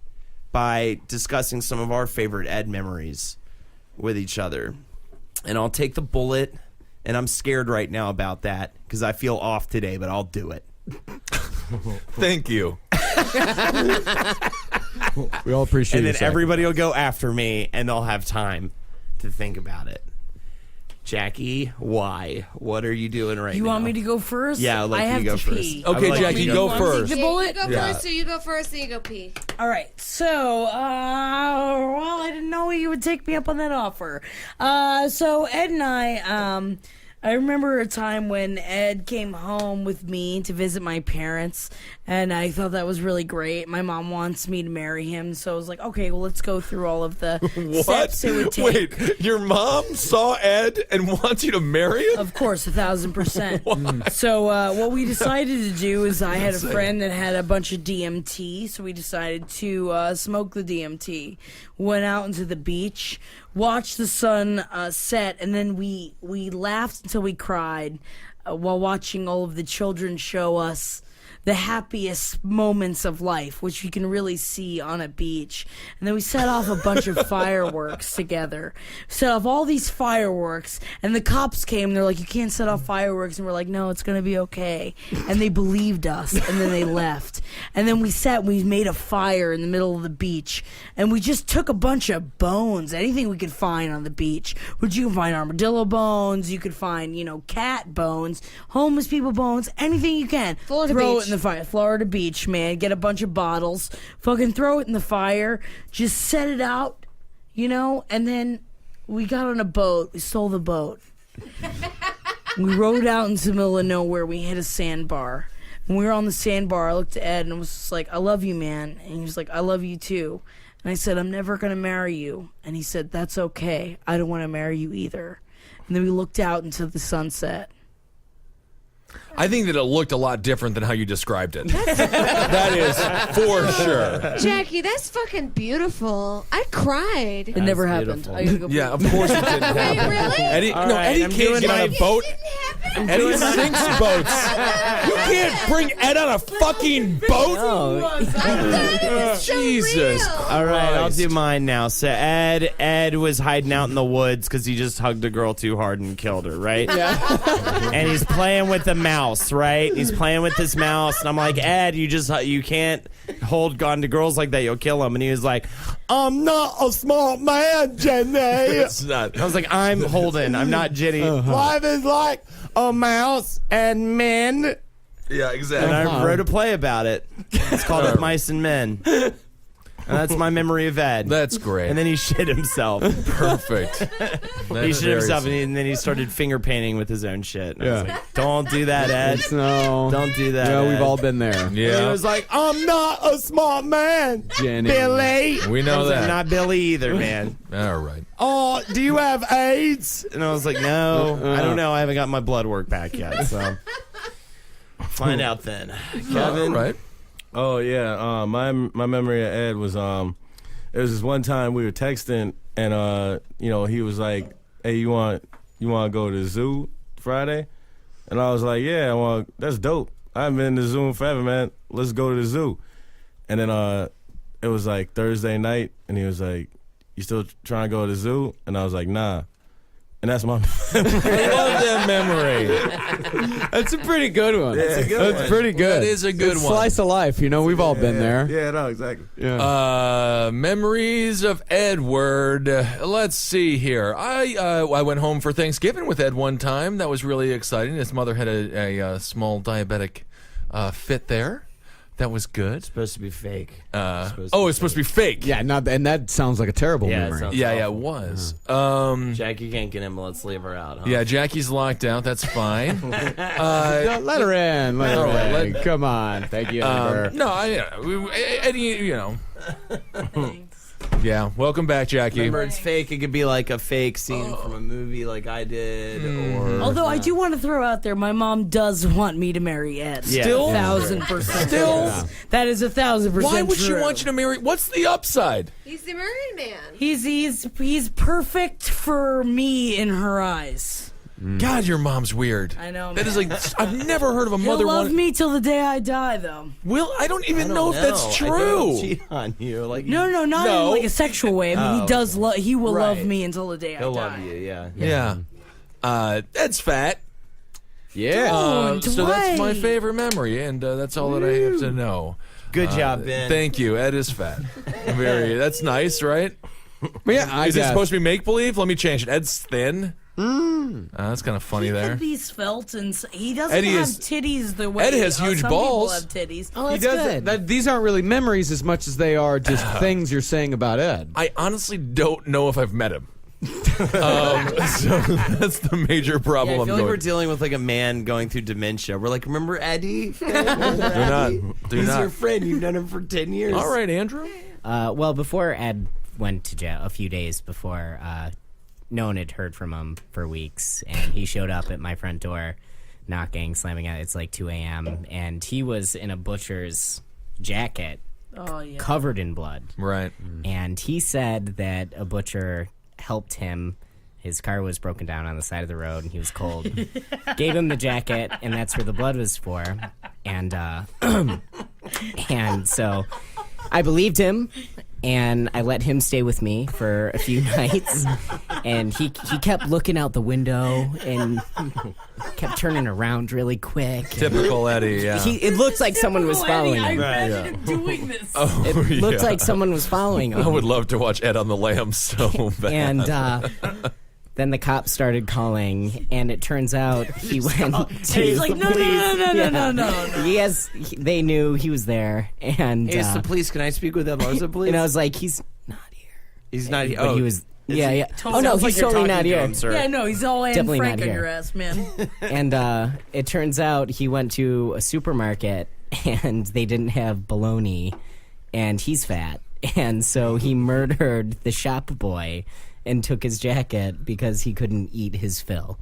by discussing some of our favorite Ed memories with each other. And I'll take the bullet, and I'm scared right now about that because I feel off today, but I'll do it.
Thank you.
we all appreciate
And
your
then
sacrifice.
everybody will go after me, and they'll have time to think about it. Jackie, why? What are you doing right now?
You want me to go first?
Yeah, I'd like
I
you
have
to go first.
pee.
I would
Okay,
like
Jackie,
you to
go
You want me to
first.
take the bullet?
You go
Yeah.
first, so you go first, then you go pee.
All right. So, well, I didn't know you would take me up on that offer. So Ed and I remember a time when Ed came home with me to visit my parents, and I thought that was really great. My mom wants me to marry him, so I was like, okay, well, let's go through all of the
What?
steps it would take.
Wait, your mom saw Ed and wants you to marry him?
Of course, 1,000%. So what we decided to do is I had a friend that had a bunch of DMT, so we decided to smoke the DMT. Went out into the beach, watched the sun set, and then we laughed until we cried while watching all of the children show us the happiest moments of life, which you can really see on a beach. And then we set off a bunch of fireworks together. Set off all these fireworks, and the cops came. They're like, you can't set off fireworks. And we're like, no, it's going to be okay. And they believed us, and then they left. And then we made a fire in the middle of the beach, and we just took a bunch of bones, anything we could find on the beach, which you can find armadillo bones, you could find, cat bones, homeless people bones, anything you can.
Florida
Throw
Beach.
it in the fire. Florida Beach, man. Get a bunch of bottles, fucking throw it in the fire, just set it out, and then we got on a boat. We stole the boat. We rowed out into the middle of nowhere. We hit a sandbar. when we were on the sandbar, I looked at Ed and was just like, I love you, man. And he was like, I love you too. And I said, I'm never going to marry you. And he said, that's okay. I don't want to marry you either. And then we looked out into the sunset.
I think that it looked a lot different than how you described it. That is for sure.
Jackie, that's fucking beautiful. I cried.
It never happened. I gotta go
Yeah, of course it didn't
Wait,
happen.
really?
Eddie,
All
no,
right,
Eddie
I'm
can't
doing
get on
my-
a boat.
It didn't happen.
Eddie sinks boats. You can't bring Ed on a fucking boat.
I thought it was so
Jesus.
real.
All right, I'll
Christ.
do mine now. So Ed was hiding out in the woods because he just hugged a girl too hard and killed her, right? Yeah. And he's playing with the mouse, right? He's playing with this mouse, and I'm like, Ed, you can't hold on to girls like that. You'll kill him. And he was like, I'm not a smart man, Jenny.
It's not.
I was like, I'm Holden. I'm not Jenny. Life is like a mouse and men.
Yeah,
And
exactly.
I wrote a play about it. It's called Mice and Men. And that's my memory of Ed.
That's great.
And then he shit himself.
Perfect.
He shit himself, and then he started finger painting with his own shit. And I was
Yeah.
like, don't do that, Ed.
No.
Don't do that.
Yeah, we've
Ed.
all been there.
And he
Yeah,
was like, I'm not a smart man,
Jenny.
Billy.
we
I
know
was like,
that.
not Billy either, man.
All right.
Oh, do you have AIDS? And I was like, no, I don't know. I haven't got my blood work back yet. So find out then. Kevin.
All right.
Oh yeah, my memory of Ed was it was this one time we were texting and he was like, hey, you want to go to the zoo Friday? And I was like, yeah, that's dope. I haven't been to the zoo in forever, man. Let's go to the zoo. And then it was like Thursday night, and he was like, you still trying to go to the zoo? And I was like, nah. And that's my
I love that memory.
That's a pretty good one.
That's a good
That's
one.
pretty good.
That is a good
It's
one.
Slice of life. You know, we've all been there.
Yeah, no, exactly.
Yeah.
Memories of Edward. Let's see here. I went home for Thanksgiving with Ed one time. That was really exciting. His mother had a small diabetic fit there. That was good.
Supposed to be fake.
It's supposed to be fake.
Yeah, and that sounds like a terrible
Yeah, it
memory.
sounds
Yeah, it
awful.
was.
Jackie can't get him. Let's leave her out. Huh?
Yeah, Jackie's locked out. That's fine.
Don't let her in. Let her
All right,
in. Come on. Thank you, Amber.
No, Eddie, you know. Yeah, welcome back, Jackie.
Remember, it's fake. It could be like a fake scene from a movie, like I did, or
Although I do want to throw out there, my mom does want me to marry Ed.
Yeah.
Still?
1,000%.
Still?
That is 1,000%
Why would she
true.
want you to marry? What's the upside?
He's the married man.
He's perfect for me in her eyes.
God, your mom's weird.
I know,
That
man.
is like I've never heard of a
He'll
mother
love
want.
me till the day I die, though.
Will I don't even
I don't
know if that's
I think
true.
he'll cheat on you. Like
No, not
No.
in like a sexual way. I mean, he does. He will love
Right.
me until the day I
he'll
die.
love you. Yeah.
Yeah. Ed's fat.
Yeah.
Don't,
So that's my
why?
favorite memory, and that's all that I have to know.
Good job, Ben.
Thank you. Ed is fat. That's nice, right?
But yeah, I
Is it
guess.
supposed to be make believe? Let me change it. Ed's thin. That's kind of funny
He
there.
could be svelte, and he doesn't
Eddie
have
is-
titties the way
Ed has huge
some
balls.
People have titties.
Oh,
He
that's
does
good.
these aren't really memories as much as they are just things you're saying about Ed.
I honestly don't know if I've met him. So that's the major problem.
Yeah, I
I'm
feel like
going.
we're dealing with like a man going through dementia. We're like, remember Eddie?
Do not. Do
He's
not.
your friend. You've known him for 10 years.
All right, Andrew.
Well, before Ed went to jail, a few days before, no one had heard from him for weeks, and he showed up at my front door, knocking, slamming out. It's like 2 a.m., and he was in a butcher's jacket,
Oh yeah.
covered in blood.
Right.
And he said that a butcher helped him. His car was broken down on the side of the road, and he was cold. Gave him the jacket, and that's where the blood was for. And and so I believed him, and I let him stay with me for a few nights. And he kept looking out the window and kept turning around really quick.
Typical Eddie. Yeah.
It looked like someone was following
I
him.
imagine him doing this.
It looked like someone was following him.
I would love to watch Ed on the Lam so bad.
And then the cops started calling, and it turns out he went to
He's like, no.
They knew he was there, and
Hey, it's the police. Can I speak with Ed Larson, please?
and I was like, he's not here.
He's not here.
But he was Yeah, yeah.
Totally.
Oh no,
Sounds
he's totally not here.
Yeah, no, he's all Anne
Definitely
Frank
not
on
here.
your ass, man.
And it turns out he went to a supermarket and they didn't have bologna, and he's fat, and so he murdered the shop boy and took his jacket because he couldn't eat his fill.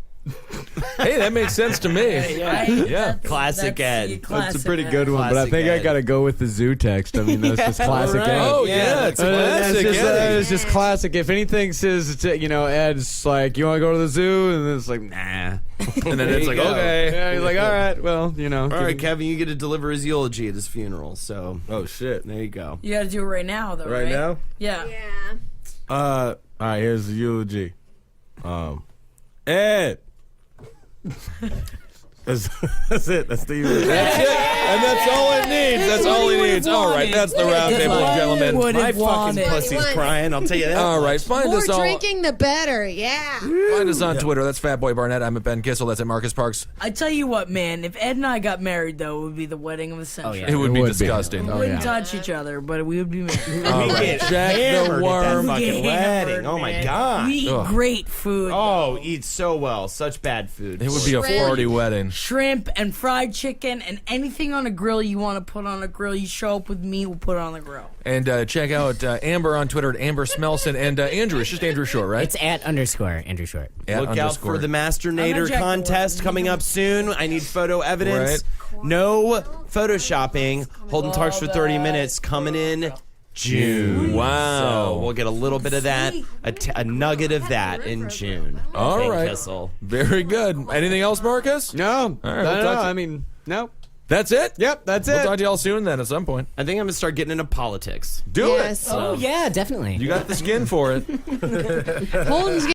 Hey, that makes sense to me.
Yeah.
Classic Ed.
That's a pretty good one, but I
Classic
think I
Ed.
gotta go with the zoo text. I mean, that's just classic Ed.
Oh, yeah, it's classic.
It's just classic. If anything says, Ed's like, you want to go to the zoo? And then it's like, nah.
And then it's like, okay.
Yeah, he's like, all right, well,
All right, Kevin, you get to deliver his eulogy at his funeral. So,
Oh shit!
there you go.
You got to do it right now, though.
Right now?
Yeah.
Yeah.
All right. Here's the eulogy. Ed. That's it. That's the eulogy.
That's it. And that's all it needs. That's all he needs. All right, that's the Roundtable of Gentlemen.
My fucking pussy's crying. I'll tell you that.
All right, find
More
us all.
drinking, the better. Yeah.
Find us on Twitter. That's Fatboy Barnett. I'm at Ben Kissel. That's at Marcus Parks.
I tell you what, man. If Ed and I got married, though, it would be the wedding of the century.
yeah.
It would be
would be.
disgusting.
We wouldn't touch each other, but we would be married.
All right, Jack the
Hammered at that
Worm.
fucking
Hammered,
wedding. Oh my
man.
god.
We eat great food.
Oh, eat so well. Such bad food.
It would be a
Shrimp.
40 wedding.
Shrimp and fried chicken and anything on a grill you want to put on a grill. You show up with me, we'll put it on the grill.
And check out Amber on Twitter at Amber Smelson. And Andrew, it's just Andrew Short, right?
It's at _ Andrew Short.
At
Look out
underscore.
for the
I'm
Masternator
a Jack the
contest
Worm.
coming up soon. I need photo evidence. No photoshopping. Holden Talks for 30 minutes coming in June.
Wow.
So we'll get a little bit of that, a nugget of that in June.
All
Ben
right.
Kissel.
Very good. Anything else, Marcus?
No.
All right, we'll
no,
talk to-
I mean, no.
That's it?
Yep, that's
We'll
it.
talk to y'all soon then at some point.
I think I'm going to start getting into politics.
Do
Yes.
it.
Oh yeah, definitely.
You got the skin for it.
Holden's